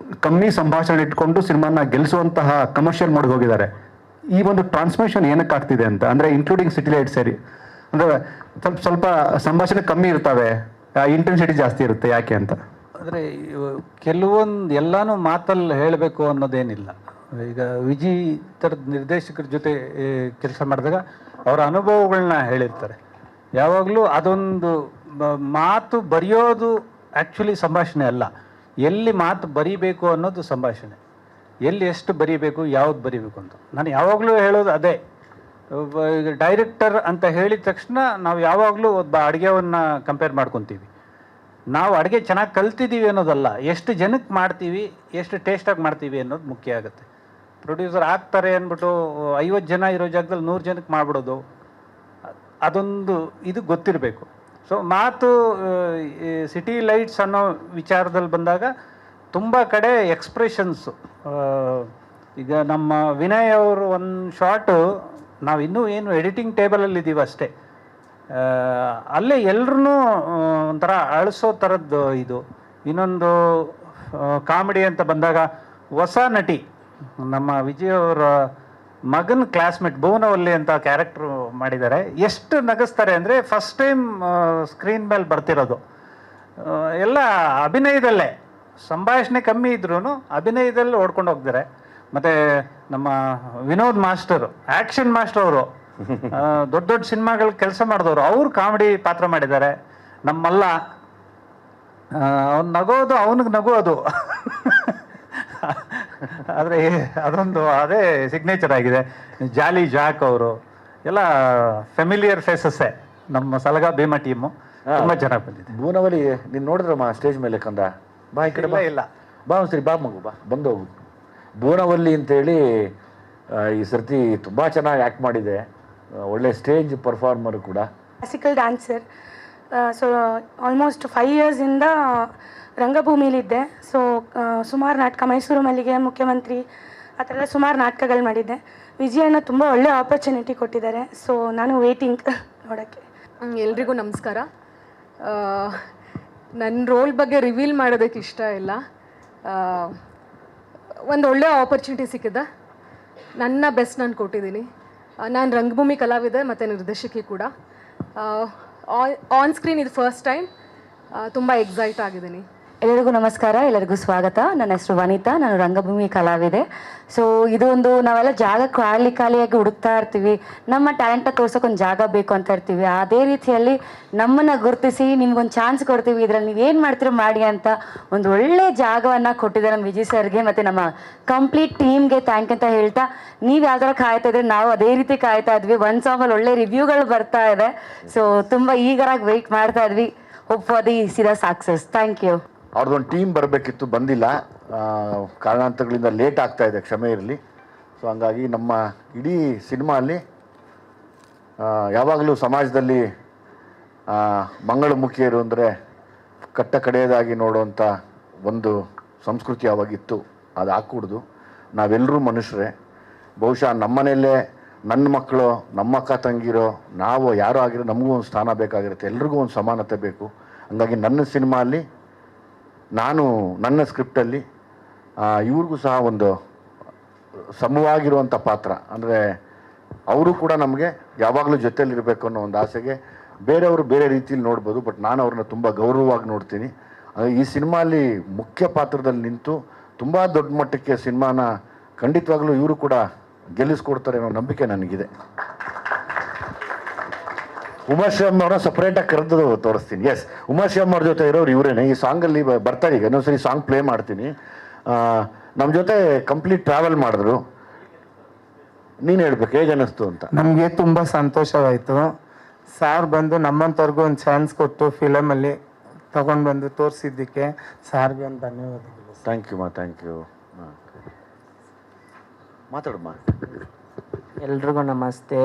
ಕಮ್ಮಿ ಸಂಭಾಷಣೆ ಇಟ್ಕೊಂಡು ಸಿನಿಮಾನ ಗೆಲ್ಲಿಸುವಂತಹ ಕಮರ್ಷಿಯಲ್ ಮೋಡ್ಗೆ ಹೋಗಿದ್ದಾರೆ. ಈ ಒಂದು ಟ್ರಾನ್ಸ್ಮಿಷನ್ ಏನಕ್ಕೆ ಆಗ್ತಿದೆ ಅಂತ ಅಂದರೆ, ಇನ್ಕ್ಲೂಡಿಂಗ್ ಸಿಟಿ ಲೈಟ್ ಸೇರಿ, ಅಂದರೆ ಸ್ವಲ್ಪ ಸಂಭಾಷಣೆ ಕಮ್ಮಿ ಇರ್ತವೆ, ಇಂಟೆನ್ಸಿಟಿ ಜಾಸ್ತಿ ಇರುತ್ತೆ, ಯಾಕೆ ಅಂತ? ಅಂದರೆ ಕೆಲವೊಂದು ಎಲ್ಲನೂ ಮಾತಲ್ಲಿ ಹೇಳಬೇಕು ಅನ್ನೋದೇನಿಲ್ಲ. ಈಗ ವಿಜಯ್ ಥರದ ನಿರ್ದೇಶಕರ ಜೊತೆ ಕೆಲಸ ಮಾಡಿದಾಗ ಅವರ ಅನುಭವಗಳನ್ನ ಹೇಳಿರ್ತಾರೆ. ಯಾವಾಗಲೂ ಅದೊಂದು ಮಾತು ಬರೆಯೋದು ಆ್ಯಕ್ಚುಲಿ ಸಂಭಾಷಣೆ ಅಲ್ಲ, ಎಲ್ಲಿ ಮಾತು ಬರೀಬೇಕು ಅನ್ನೋದು ಸಂಭಾಷಣೆ. ಎಲ್ಲಿ ಎಷ್ಟು ಬರೀಬೇಕು, ಯಾವ್ದು ಬರೀಬೇಕು ಅಂತ ನಾನು ಯಾವಾಗಲೂ ಹೇಳೋದು ಅದೇ. ಈಗ ಡೈರೆಕ್ಟರ್ ಅಂತ ಹೇಳಿದ ತಕ್ಷಣ ನಾವು ಯಾವಾಗಲೂ ಒಬ್ಬ ಅಡುಗೆವನ್ನು ಕಂಪೇರ್ ಮಾಡ್ಕೊತೀವಿ. ನಾವು ಅಡುಗೆ ಚೆನ್ನಾಗಿ ಕಲ್ತಿದ್ದೀವಿ ಅನ್ನೋದಲ್ಲ, ಎಷ್ಟು ಜನಕ್ಕೆ ಮಾಡ್ತೀವಿ, ಎಷ್ಟು ಟೇಸ್ಟಾಗಿ ಮಾಡ್ತೀವಿ ಅನ್ನೋದು ಮುಖ್ಯ ಆಗುತ್ತೆ. ಪ್ರೊಡ್ಯೂಸರ್ ಆಗ್ತಾರೆ ಅಂದ್ಬಿಟ್ಟು 50 ಜನ ಇರೋ ಜಾಗದಲ್ಲಿ 100 ಜನಕ್ಕೆ ಮಾಡಿಬಿಡೋದು, ಅದೊಂದು ಇದು ಗೊತ್ತಿರಬೇಕು. ಸೊ ಮಾತು ಸಿಟಿ ಲೈಟ್ಸ್ ಅನ್ನೋ ವಿಚಾರದಲ್ಲಿ ಬಂದಾಗ ತುಂಬ ಕಡೆ ಎಕ್ಸ್ಪ್ರೆಷನ್ಸು. ಈಗ ನಮ್ಮ ವಿನಯ್ ಅವರು ಒಂದು ಶಾರ್ಟು, ನಾವು ಇನ್ನೂ ಏನು ಎಡಿಟಿಂಗ್ ಟೇಬಲಲ್ಲಿ ಇದ್ದೀವಿ ಅಷ್ಟೇ, ಅಲ್ಲೇ ಎಲ್ಲರೂ ಒಂಥರ ಅಳಿಸೋ ಥರದ್ದು ಇದು. ಇನ್ನೊಂದು ಕಾಮಿಡಿ ಅಂತ ಬಂದಾಗ ಹೊಸ ನಟಿ ನಮ್ಮ ವಿಜಯ್ ಅವರ ಮಗನ ಕ್ಲಾಸ್ಮೇಟ್ ಭುವನವಲ್ಲಿ ಅಂತ ಕ್ಯಾರೆಕ್ಟ್ರು ಮಾಡಿದ್ದಾರೆ. ಎಷ್ಟು ನಗಿಸ್ತಾರೆ ಅಂದರೆ, ಫಸ್ಟ್ ಟೈಮ್ ಸ್ಕ್ರೀನ್ ಮೇಲೆ ಬರ್ತಿರೋದು. ಎಲ್ಲ ಅಭಿನಯದಲ್ಲೇ, ಸಂಭಾಷಣೆ ಕಮ್ಮಿ ಇದ್ರೂ ಅಭಿನಯದಲ್ಲಿ ಓಡ್ಕೊಂಡು ಹೋಗ್ತಾರೆ. ಮತ್ತು ನಮ್ಮ ವಿನೋದ್ ಮಾಸ್ಟರು, ಆ್ಯಕ್ಷನ್ ಮಾಸ್ಟರ್ ಅವರು, ದೊಡ್ಡ ಸಿನಿಮಾಗಳು ಕೆಲಸ ಮಾಡಿದವರು, ಅವರು ಕಾಮಿಡಿ ಪಾತ್ರ ಮಾಡಿದ್ದಾರೆ. ನಮ್ಮಲ್ಲ ಅವ್ನು ನಗೋದು, ಅವನಿಗೆ ನಗೋದು ಆದರೆ ಅದೊಂದು ಅದೇ ಸಿಗ್ನೇಚರ್ ಆಗಿದೆ. ಜಾಲಿ ಜಾಕ್ ಅವರು ಎಲ್ಲ ಫೆಮಿಲಿಯರ್ ಫೇಸಸ್ಸೇ. ನಮ್ಮ ಸಲಗ ಭೀಮಾ ಟೀಮು ತುಂಬ ಚೆನ್ನಾಗಿ ಬಂದಿದೆ. ಭುವನವಲಿ ನೀನು ನೋಡಿದ್ರಮ್ಮ ಸ್ಟೇಜ್ ಮೇಲೆ ಕಂದ? ಬಾ ಈ ಕಡೆ, ಇಲ್ಲ ಬಾ ಒಂದ್ಸರಿ, ಬಾ ಮಗು, ಬಾ ಬಂದು ಹೋಗು. ಭುವನವಲ್ಲಿ ಅಂತೇಳಿ ಈ ಸರ್ತಿ ತುಂಬ ಚೆನ್ನಾಗಿ ಆ್ಯಕ್ಟ್ ಮಾಡಿದೆ, ಒಳ್ಳೆ ಸ್ಟೇಜ್ ಪರ್ಫಾರ್ಮರು ಕೂಡ. Classical dancer. ಸೊ ಆಲ್ಮೋಸ್ಟ್ 5 ಇಯರ್ಸಿಂದ ರಂಗಭೂಮಿಲಿದ್ದೆ. ಸೊ ಸುಮಾರು ನಾಟಕ, ಮೈಸೂರು ಮಲ್ಲಿಗೆ, ಮುಖ್ಯಮಂತ್ರಿ, ಆ ಥರ ಎಲ್ಲ ಸುಮಾರು ನಾಟಕಗಳು ಮಾಡಿದ್ದೆ. ವಿಜಯಣ್ಣ ತುಂಬ ಒಳ್ಳೆ ಆಪರ್ಚುನಿಟಿ ಕೊಟ್ಟಿದ್ದಾರೆ. ಸೊ ನಾನು ವೇಟಿಂಗ್ ನೋಡೋಕ್ಕೆ. ಎಲ್ರಿಗೂ ನಮಸ್ಕಾರ. ನನ್ನ ರೋಲ್ ಬಗ್ಗೆ ರಿವೀಲ್ ಮಾಡೋದಕ್ಕೆ ಇಷ್ಟ ಇಲ್ಲ. ಒಂದು ಒಳ್ಳೆ ಆಪರ್ಚುನಿಟಿ ಸಿಕ್ಕಿದೆ, ನನ್ನ ಬೆಸ್ಟ್ ನಾನು ಕೊಟ್ಟಿದ್ದೀನಿ. ನಾನು ರಂಗಭೂಮಿ ಕಲಾವಿದೆ ಮತ್ತು ನಿರ್ದೇಶಕಿ ಕೂಡ. ಆನ್ ಸ್ಕ್ರೀನ್ ಇದು ಫಸ್ಟ್ ಟೈಮ್, ತುಂಬ ಎಕ್ಸೈಟ್ ಆಗಿದ್ದೀನಿ. ಎಲ್ಲರಿಗೂ ನಮಸ್ಕಾರ, ಎಲ್ಲರಿಗೂ ಸ್ವಾಗತ. ನನ್ನ ಹೆಸರು ವನಿತಾ, ನಾನು ರಂಗಭೂಮಿ ಕಲಾವಿದೆ. ಸೊ ಇದೊಂದು ನಾವೆಲ್ಲ ಜಾಗ ಖಾಲಿಯಾಗಿ ಹುಡುಕ್ತಾ ಇರ್ತೀವಿ, ನಮ್ಮ ಟ್ಯಾಲೆಂಟ ತೋರ್ಸೋಕೊಂದು ಜಾಗ ಬೇಕು ಅಂತ ಇರ್ತೀವಿ. ಅದೇ ರೀತಿಯಲ್ಲಿ ನಮ್ಮನ್ನು ಗುರುತಿಸಿ ನಿಮ್ಗೊಂದು ಚಾನ್ಸ್ ಕೊಡ್ತೀವಿ, ಇದರಲ್ಲಿ ನೀವೇನು ಮಾಡ್ತೀರೋ ಮಾಡಿ ಅಂತ ಒಂದು ಒಳ್ಳೆ ಜಾಗವನ್ನು ಕೊಟ್ಟಿದ್ದಾರೆ ನಮ್ಮ ವಿಜಯ್ ಸರ್ಗೆ ಮತ್ತು ನಮ್ಮ ಕಂಪ್ಲೀಟ್ ಟೀಮ್ಗೆ ಥ್ಯಾಂಕ್ ಅಂತ ಹೇಳ್ತಾ, ನೀವು ಯಾವ ಥರ ಕಾಯ್ತಾ ಇದ್ರೆ ನಾವು ಅದೇ ರೀತಿ ಕಾಯ್ತಾ ಇದ್ವಿ. ಒಂದು ಸಾಂಗಲ್ಲಿ ಒಳ್ಳೆ ರಿವ್ಯೂಗಳು ಬರ್ತಾ ಇದೆ. ಸೊ ತುಂಬ ಈಗರಾಗಿ ವೆಯ್ಟ್ ಮಾಡ್ತಾ ಇದ್ವಿ. ಹೋಪ್ ಫಾರ್ ದಿ ಸಿದಾ ಸಕ್ಸಸ್. Thank you. ಅವ್ರದ್ದೊಂದು ಟೀಮ್ ಬರಬೇಕಿತ್ತು, ಬಂದಿಲ್ಲ, ಕಾರಣಾಂತರಗಳಿಂದ ಲೇಟ್ ಆಗ್ತಾ ಇದೆ, ಕ್ಷಮೆ ಇರಲಿ. ಸೊ ಹಂಗಾಗಿ ನಮ್ಮ ಇಡೀ ಸಿನಿಮಾ ಅಲ್ಲಿ ಯಾವಾಗಲೂ ಸಮಾಜದಲ್ಲಿ ಮಂಗಳಮುಖಿಯರು ಅಂದರೆ ಕಟ್ಟ ಕಡೆಯದಾಗಿ ನೋಡುವಂಥ ಒಂದು ಸಂಸ್ಕೃತಿ ಯಾವಾಗಿತ್ತು, ಅದು ಹಾಕೂಡ್ದು. ನಾವೆಲ್ಲರೂ ಮನುಷ್ಯರೇ. ಬಹುಶಃ ನಮ್ಮನೆಯಲ್ಲೇ ನನ್ನ ಮಕ್ಕಳು, ನಮ್ಮ ಅಕ್ಕ ತಂಗಿರೋ, ನಾವು ಯಾರೋ ಆಗಿರೋ, ನಮಗೂ ಒಂದು ಸ್ಥಾನ ಬೇಕಾಗಿರುತ್ತೆ, ಎಲ್ರಿಗೂ ಒಂದು ಸಮಾನತೆ ಬೇಕು. ಹಂಗಾಗಿ ನನ್ನ ಸಿನಿಮಾ ಅಲ್ಲಿ ನಾನು ನನ್ನ ಸ್ಕ್ರಿಪ್ಟಲ್ಲಿ ಇವ್ರಿಗೂ ಸಹ ಒಂದು ಸಮವಾಗಿರುವಂಥ ಪಾತ್ರ, ಅಂದರೆ ಅವರು ಕೂಡ ನಮಗೆ ಯಾವಾಗಲೂ ಜೊತೆಯಲ್ಲಿರಬೇಕು ಅನ್ನೋ ಒಂದು ಆಸೆಗೆ ಬೇರೆಯವರು ಬೇರೆ ರೀತಿಯಲ್ಲಿ ನೋಡ್ಬೋದು, ಬಟ್ ನಾನು ಅವ್ರನ್ನ ತುಂಬ ಗೌರವವಾಗಿ ನೋಡ್ತೀನಿ. ಈ ಸಿನಿಮಾಲಿ ಮುಖ್ಯ ಪಾತ್ರದಲ್ಲಿ ನಿಂತು ತುಂಬ ದೊಡ್ಡ ಮಟ್ಟಕ್ಕೆ ಸಿನಿಮಾನ ಖಂಡಿತವಾಗ್ಲೂ ಇವರು ಕೂಡ ಗೆಲ್ಲಿಸ್ಕೊಡ್ತಾರೆ ಅನ್ನೋ ನಂಬಿಕೆ ನನಗಿದೆ. ಉಮಾಶ್ರೀಯಮ್ಮ ಅವ್ರನ್ನ ಸಪ್ರೇಟಾಗಿ ಕರೆದು ತೋರಿಸ್ತೀನಿ. ಎಸ್, ಉಮಾಶ್ರೀಯಮ್ಮ ಅವ್ರ ಜೊತೆ ಇರೋರು ಇವರೇನೆ. ಈ ಸಾಂಗಲ್ಲಿ ಬರ್ತಾರೆ, ಈಗ ಇನ್ನೊಂದ್ಸರಿ ಸಾಂಗ್ ಪ್ಲೇ ಮಾಡ್ತೀನಿ. ನಮ್ಮ ಜೊತೆ ಕಂಪ್ಲೀಟ್ ಟ್ರಾವೆಲ್ ಮಾಡಿದ್ರು. ನೀನು ಹೇಳ್ಬೇಕು ಹೇಗೆ ಅನ್ನಿಸ್ತು ಅಂತ. ನಮಗೆ ತುಂಬ ಸಂತೋಷವಾಯಿತು. ಸಾರ್ ಬಂದು ನಮ್ಮಂಥವ್ರಿಗೂ ಒಂದು ಚಾನ್ಸ್ ಕೊಟ್ಟು ಫಿಲಮಲ್ಲಿ ತಗೊಂಡು ಬಂದು ತೋರಿಸಿದ್ದಕ್ಕೆ ಸಾರ್ಗೆ ಒಂದು ಧನ್ಯವಾದಗಳು. Thank you thank you. ಮಾತಾಡಮ್ಮ. ಎಲ್ರಿಗೂ ನಮಸ್ತೆ.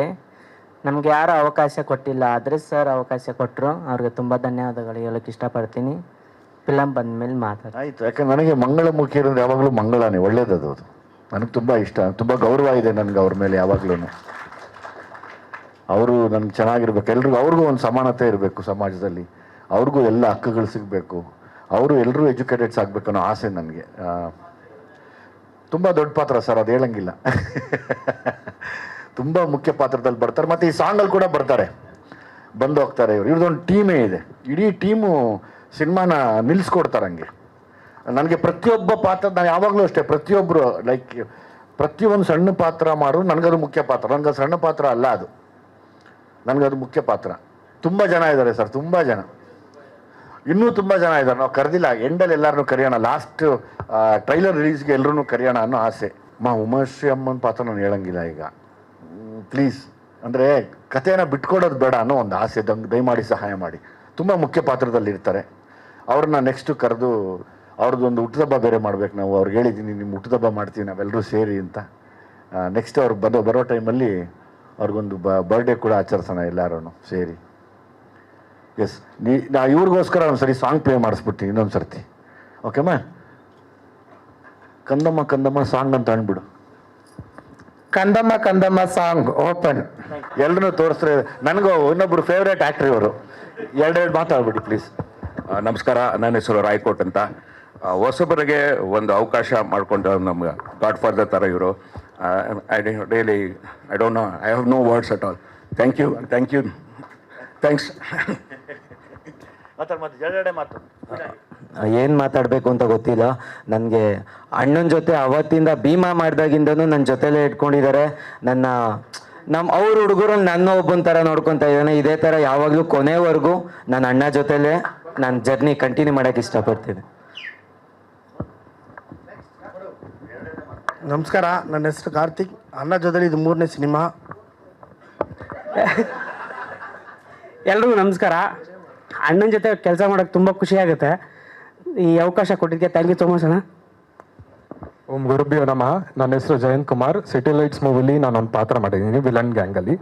ನಮಗೆ ಯಾರು ಅವಕಾಶ ಕೊಟ್ಟಿಲ್ಲ, ಆದರೆ ಸರ್ ಅವಕಾಶ ಕೊಟ್ಟರು, ಅವ್ರಿಗೆ ತುಂಬ ಧನ್ಯವಾದಗಳು ಹೇಳೋಕ್ಕೆ ಇಷ್ಟಪಡ್ತೀನಿ. ಫಿಲಮ್ ಬಂದಮೇಲೆ ಮಾತಾಡಿ. ಆಯಿತು, ಯಾಕಂದ್ರೆ ನನಗೆ ಮಂಗಳಮುಖಿ ಇರೋದು ಯಾವಾಗಲೂ ಮಂಗಳನೇ, ಒಳ್ಳೇದದು. ಅದು ನನಗೆ ತುಂಬ ಇಷ್ಟ, ತುಂಬ ಗೌರವ ಇದೆ ನನಗೆ ಅವ್ರ ಮೇಲೆ ಯಾವಾಗಲೂ. ಅವರು ನನಗೆ ಚೆನ್ನಾಗಿರ್ಬೇಕು, ಎಲ್ರಿಗೂ ಅವ್ರಿಗೂ ಒಂದು ಸಮಾನತೆ ಇರಬೇಕು ಸಮಾಜದಲ್ಲಿ, ಅವ್ರಿಗೂ ಎಲ್ಲ ಹಕ್ಕುಗಳು ಸಿಗಬೇಕು, ಅವರು ಎಲ್ಲರೂ ಎಜುಕೇಟೆಡ್ಸ್ ಆಗಬೇಕು ಅನ್ನೋ ಆಸೆ ನನಗೆ. ತುಂಬ ದೊಡ್ಡ ಪಾತ್ರ ಸರ್, ಅದು ಹೇಳಂಗಿಲ್ಲ. ತುಂಬ ಮುಖ್ಯ ಪಾತ್ರದಲ್ಲಿ ಬರ್ತಾರೆ, ಮತ್ತು ಈ ಸಾಂಗಲ್ಲಿ ಕೂಡ ಬರ್ತಾರೆ, ಬಂದು ಹೋಗ್ತಾರೆ. ಇವ್ರದ್ದೊಂದು ಟೀಮೇ ಇದೆ, ಇಡೀ ಟೀಮು ಸಿನಿಮಾನ ನಿಲ್ಲಿಸ್ಕೊಡ್ತಾರೆ ಹಂಗೆ. ನನಗೆ ಪ್ರತಿಯೊಬ್ಬ ಪಾತ್ರ, ನಾನು ಯಾವಾಗಲೂ ಅಷ್ಟೇ, ಪ್ರತಿಯೊಬ್ಬರು ಲೈಕ್ ಪ್ರತಿಯೊಂದು ಸಣ್ಣ ಪಾತ್ರ ಮಾಡೋರು ನನಗದು ಮುಖ್ಯ ಪಾತ್ರ. ನನಗದು ಸಣ್ಣ ಪಾತ್ರ ಅಲ್ಲ, ಅದು ನನಗದು ಮುಖ್ಯ ಪಾತ್ರ. ತುಂಬ ಜನ ಇದ್ದಾರೆ ಸರ್, ತುಂಬ ಜನ, ಇನ್ನೂ ತುಂಬ ಜನ ಇದ್ದಾರೆ. ನಾವು ಕರೆದಿಲ್ಲ, ಎಂಡಲ್ಲಿ ಎಲ್ಲರನ್ನೂ ಕರೆಯೋಣ, ಲಾಸ್ಟ್ ಟ್ರೈಲರ್ ರಿಲೀಸ್ಗೆ ಎಲ್ಲರೂ ಕರೆಯೋಣ ಅನ್ನೋ ಆಸೆ. ಉಮಾಶ್ರೀ ಅಮ್ಮನ ಪಾತ್ರ ನಾನು ಹೇಳಂಗಿಲ್ಲ ಈಗ, ಪ್ಲೀಸ್. ಅಂದರೆ ಕಥೆನ ಬಿಟ್ಕೊಡೋದು ಬೇಡ ಅನ್ನೋ ಒಂದು ಆಸೆ, ದಯಮಾಡಿ ಸಹಾಯ ಮಾಡಿ. ತುಂಬ ಮುಖ್ಯ ಪಾತ್ರದಲ್ಲಿ ಇರ್ತಾರೆ, ಅವ್ರನ್ನ ನೆಕ್ಸ್ಟು ಕರೆದು ಅವ್ರದ್ದೊಂದು ಹುಟ್ಟುಹಬ್ಬ ಬೇರೆ ಮಾಡ್ಬೇಕು ನಾವು. ಅವ್ರಿಗೆ ಹೇಳಿದ್ದೀನಿ, ನಿಮ್ಮ ಹುಟ್ಟುಹಬ್ಬ ಮಾಡ್ತೀವಿ ನಾವೆಲ್ಲರೂ ಸೇರಿ ಅಂತ. ನೆಕ್ಸ್ಟ್ ಅವ್ರು ಬರೋ ಟೈಮಲ್ಲಿ ಅವ್ರಿಗೊಂದು ಬರ್ಡೇ ಕೂಡ ಆಚರಿಸೋಣ ಎಲ್ಲರೂ ಸೇರಿ. ಎಸ್, ನಾ ಇವ್ರಿಗೋಸ್ಕರ ಒಂದು ಸರಿ ಸಾಂಗ್ ಪ್ಲೇ ಮಾಡಿಸ್ಬಿಡ್ತೀನಿ ಇನ್ನೊಂದು ಸರ್ತಿ, ಓಕೆಮ್ಮ? ಕಂದಮ್ಮ ಕಂದಮ್ಮ ಸಾಂಗ್ ಅಂತ ಅಂದ್ಬಿಡು. ಕಂದಮ್ಮ ಕಂದಮ್ಮ ಸಾಂಗ್ ಓಪನ್. ಎಲ್ಲರೂ ತೋರಿಸ್ತಾರೆ. ನನಗೂ ಇನ್ನೊಬ್ರು ಫೇವ್ರೇಟ್ ಆ್ಯಕ್ಟ್ರ್ ಇವರು. ಎರಡೆರಡು ಮಾತಾಡ್ಬಿಡಿ ಪ್ಲೀಸ್. ನಮಸ್ಕಾರ, ನನ್ನ ಹೆಸರು ರಾಯ್ಕೋಟ್ ಅಂತ. ಹೊಸಬರಿಗೆ ಒಂದು ಅವಕಾಶ ಮಾಡಿಕೊಂಡು ನಮ್ಗೆ ಗಾಡ್ ಫಾದರ್ ಥರ ಇವರು. Really I don't know, I have no words at all. Thank you thanks. ಏನು ಮಾತಾಡಬೇಕು ಅಂತ ಗೊತ್ತಿಲ್ಲ ನನಗೆ. ಅಣ್ಣನ ಜೊತೆ ಅವತ್ತಿಂದ ಭೀಮಾ ಮಾಡಿದಾಗಿಂದನೂ ನನ್ನ ಜೊತೆಲೇ ಇಟ್ಕೊಂಡಿದ್ದಾರೆ. ಅವ್ರ ಹುಡುಗರಲ್ಲಿ ನನ್ನ ಒಬ್ಬನ ಥರ ನೋಡ್ಕೊತಾ ಇದ್ದಾನೆ. ಇದೇ ಥರ ಯಾವಾಗಲೂ ಕೊನೆವರೆಗೂ ನನ್ನ ಅಣ್ಣ ಜೊತೆಲೇ ನಾನು ಜರ್ನಿ ಕಂಟಿನ್ಯೂ ಮಾಡೋಕ್ಕೆ ಇಷ್ಟಪಡ್ತೀನಿ. ನಮಸ್ಕಾರ, ನನ್ನ ಹೆಸರು ಕಾರ್ತಿಕ್. ಅಣ್ಣ ಜೊತೆಲಿ ಇದು 3ನೇ ಸಿನಿಮಾ. ಎಲ್ರಿಗೂ ನಮಸ್ಕಾರ. ಅಣ್ಣನ ಜೊತೆ ಕೆಲಸ ಮಾಡೋಕ್ಕೆ ತುಂಬ ಖುಷಿ ಆಗುತ್ತೆ. ಈ ಅವಕಾಶ ಕೊಟ್ಟಿದ್ದಕ್ಕೆ ಥ್ಯಾಂಕ್ ಯು ಸೋ ಮಚ್ ಅಣ್ಣ. ಓಂ ಗುರುಭ್ಯೋ ನಮಃ. ನನ್ನ ಹೆಸರು ಜಯಂತ್ ಕುಮಾರ್. ಸಿಟಿ ಲೈಟ್ಸ್ ಮೂವಿಲಿ ನಾನು ಒಂದು ಪಾತ್ರ ಮಾಡಿದ್ದೀನಿ, ವಿಲನ್ ಗ್ಯಾಂಗಲ್ಲಿ.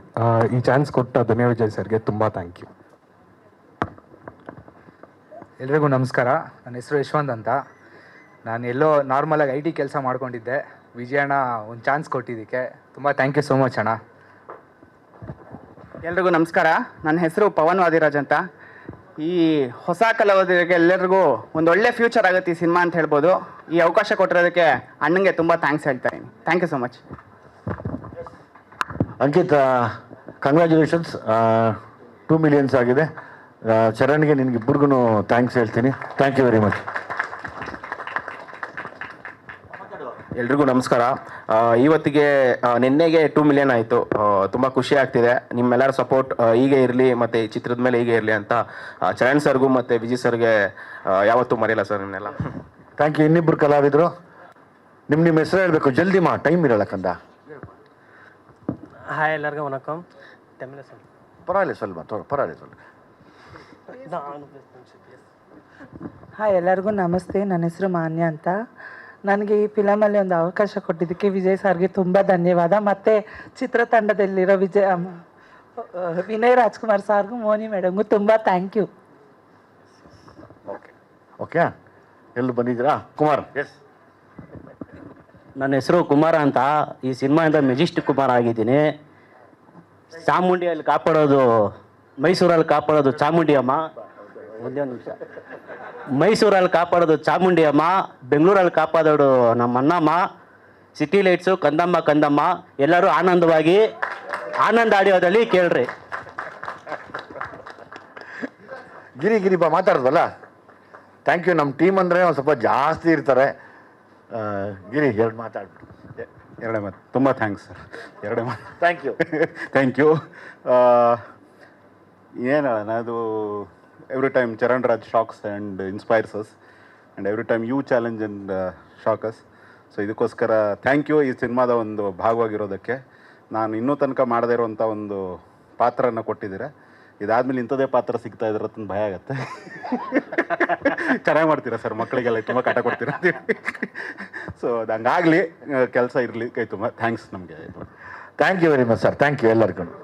ಈ ಚಾನ್ಸ್ ಕೊಟ್ಟ ಧನ್ಯ ವಿಜಯ್ ಸರ್ಗೆ ತುಂಬ ಥ್ಯಾಂಕ್ ಯು. ಎಲ್ರಿಗೂ ನಮಸ್ಕಾರ. ನನ್ನ ಹೆಸರು ಯಶವಂತ್ ಅಂತ. ನಾನು ಎಲ್ಲೋ ನಾರ್ಮಲಾಗಿ IT ಕೆಲಸ ಮಾಡ್ಕೊಂಡಿದ್ದೆ. ವಿಜಯಣ್ಣ ಒಂದು ಚಾನ್ಸ್ ಕೊಟ್ಟಿದ್ದಕ್ಕೆ ತುಂಬ ಥ್ಯಾಂಕ್ ಯು ಸೋ ಮಚ್ ಅಣ್ಣ. ಎಲ್ರಿಗೂ ನಮಸ್ಕಾರ. ನನ್ನ ಹೆಸರು ಪವನ್ ವಾದಿರಾಜ್ ಅಂತ. ಈ ಹೊಸ ಕಲಾವಿದರಿಗೆ ಎಲ್ಲರಿಗೂ ಒಂದು ಒಳ್ಳೆ ಫ್ಯೂಚರ್ ಆಗುತ್ತೆ ಈ ಸಿನಿಮಾ ಅಂತ ಹೇಳ್ಬೋದು. ಈ ಅವಕಾಶ ಕೊಟ್ಟಿರೋದಕ್ಕೆ ಅಣ್ಣಂಗೆ ತುಂಬ ಥ್ಯಾಂಕ್ಸ್ ಹೇಳ್ತಾ ಇದ್ದೀನಿ. Thank you so much. Ankit, congratulations, 2 millions ಆಗಿದೆ. ಚರಣ್ಗೆ ನಿನ್ಗಿಬ್ಬರಿಗೂ ಥ್ಯಾಂಕ್ಸ್ ಹೇಳ್ತೀನಿ. Thank you very much. ಎಲ್ರಿಗೂ ನಮಸ್ಕಾರ. ಇವತ್ತಿಗೆ ನಿನ್ನೆಗೆ 2 ಮಿಲಿಯನ್ ಆಯಿತು. ತುಂಬ ಖುಷಿ ಆಗ್ತಿದೆ. ನಿಮ್ಮೆಲ್ಲರ ಸಪೋರ್ಟ್ ಹೀಗೆ ಇರಲಿ ಮತ್ತು ಈ ಚಿತ್ರದ ಮೇಲೆ ಹೀಗೆ ಇರಲಿ ಅಂತ ಚರಣ್ ಸರ್ಗೂ ಮತ್ತು ವಿಜಯ್ ಸರ್ಗೆ ಯಾವತ್ತೂ ಮರೆಯಲ್ಲ ಸರ್ ನಿನ್ನೆಲ್ಲ. Thank you. ಇನ್ನಿಬ್ಬರು ಕಲಾವಿದರು, ನಿಮ್ಮ ಹೆಸರು ಹೇಳಬೇಕು, ಜಲ್ದಿ ಟೈಮ್ ಇರಲ್ಲ ಕಂದ. ಹಾಯ್ ಎಲ್ಲರಿಗೂ ವಣಕಂ. ಪರವಾಗಿಲ್ಲ ಸ್ವಲ್ಪ ಪರವಾಗಿಲ್ಲ. ಹಾಯ್ ಎಲ್ಲರಿಗೂ ನಮಸ್ತೆ. ನನ್ನ ಹೆಸರು ಮಾನ್ಯ ಅಂತ. ನನಗೆ ಈ ಫಿಲಮಲ್ಲಿ ಒಂದು ಅವಕಾಶ ಕೊಟ್ಟಿದ್ದಕ್ಕೆ ವಿಜಯ್ ಸರ್ಗೆ ತುಂಬ ಧನ್ಯವಾದ. ಮತ್ತು ಚಿತ್ರತಂಡದಲ್ಲಿರೋ ವಿನಯ್ ರಾಜ್ಕುಮಾರ್ ಸಾರ್ಗೂ ಮೋನಿ ಮೇಡಮ್ಗೂ ತುಂಬ ಥ್ಯಾಂಕ್ ಯು. ಓಕೆ, ಎಲ್ಲೂ ಬಂದಿದ್ದೀರಾ? ಕುಮಾರ್. ಎಸ್, ನನ್ನ ಹೆಸರು ಕುಮಾರ ಅಂತ. ಈ ಸಿನಿಮಾಯಿಂದ ಮೆಜೆಸ್ಟಿಕ್ ಕುಮಾರ್ ಆಗಿದ್ದೀನಿ. ಚಾಮುಂಡಿಯಲ್ಲಿ ಕಾಪಾಡೋದು, ಮೈಸೂರಲ್ಲಿ ಕಾಪಾಡೋದು ಚಾಮುಂಡಿ ಅಮ್ಮ. ಒಂದೇ ಒಂದು ನಿಮಿಷ. ಮೈಸೂರಲ್ಲಿ ಕಾಪಾಡೋದು ಚಾಮುಂಡಿ ಅಮ್ಮ, ಬೆಂಗಳೂರಲ್ಲಿ ಕಾಪಾಡೋದು ನಮ್ಮ ಅಣ್ಣಮ್ಮ, ಸಿಟಿ ಲೈಟ್ಸು ಕಂದಮ್ಮ ಕಂದಮ್ಮ. ಎಲ್ಲರೂ ಆನಂದವಾಗಿ ಆನಂದ ಆಡಿಯೋದಲ್ಲಿ ಕೇಳ್ರಿ. ಗಿರಿ ಬಾ ಮಾತಾಡ್ದಲ್ಲ. Thank you. ನಮ್ಮ ಟೀಮ್ ಅಂದರೆ ಒಂದು ಸ್ವಲ್ಪ ಜಾಸ್ತಿ ಇರ್ತಾರೆ. ಗಿರಿ ಎರಡು ಮಾತಾಡ್ಬಿಟ್ಟು. ಎರಡೇ ಮಾತು. ತುಂಬ ಥ್ಯಾಂಕ್ಸ್ ಸರ್. ಎರಡೇ ಮಾತು. Thank you. Thank you. ಏನು ಹೇಳೋಣ, ಅದು every time Charan Raj shocks and inspires us and every time you challenge and shock us. So ಇದಕ್ಕೋಸ್ಕರ ಥ್ಯಾಂಕ್ ಯು ಈ ಸಿನಿಮಾದ ಒಂದು ಭಾಗವಾಗಿರೋದಕ್ಕೆ. ನಾನು ಇನ್ನೂ ತನಕ ಮಾಡದೇ ಇರೋವಂಥ ಒಂದು ಪಾತ್ರನ ಕೊಟ್ಟಿದ್ದೀರ. ಇದಾದ್ಮೇಲೆ ಇಂಥದೇ ಪಾತ್ರ ಸಿಗ್ತಾ ಇದ್ರೆ ಅಂತ ಭಯ ಆಗುತ್ತೆ. ಚೆನ್ನಾಗಿ ಮಾಡ್ತೀರಾ ಸರ್, ಮಕ್ಕಳಿಗೆಲ್ಲ ತುಂಬ ಕಾಟ ಕೊಡ್ತೀರಾ. ಸೊ ಅದು ಹಂಗಾಗಲಿ, ಕೆಲಸ ಇರಲಿ. ಕೈ ತುಂಬ ಥ್ಯಾಂಕ್ಸ್. ನಮಗೆ thank you very much sir. Thank you ಎಲ್ಲರಿಗೂ.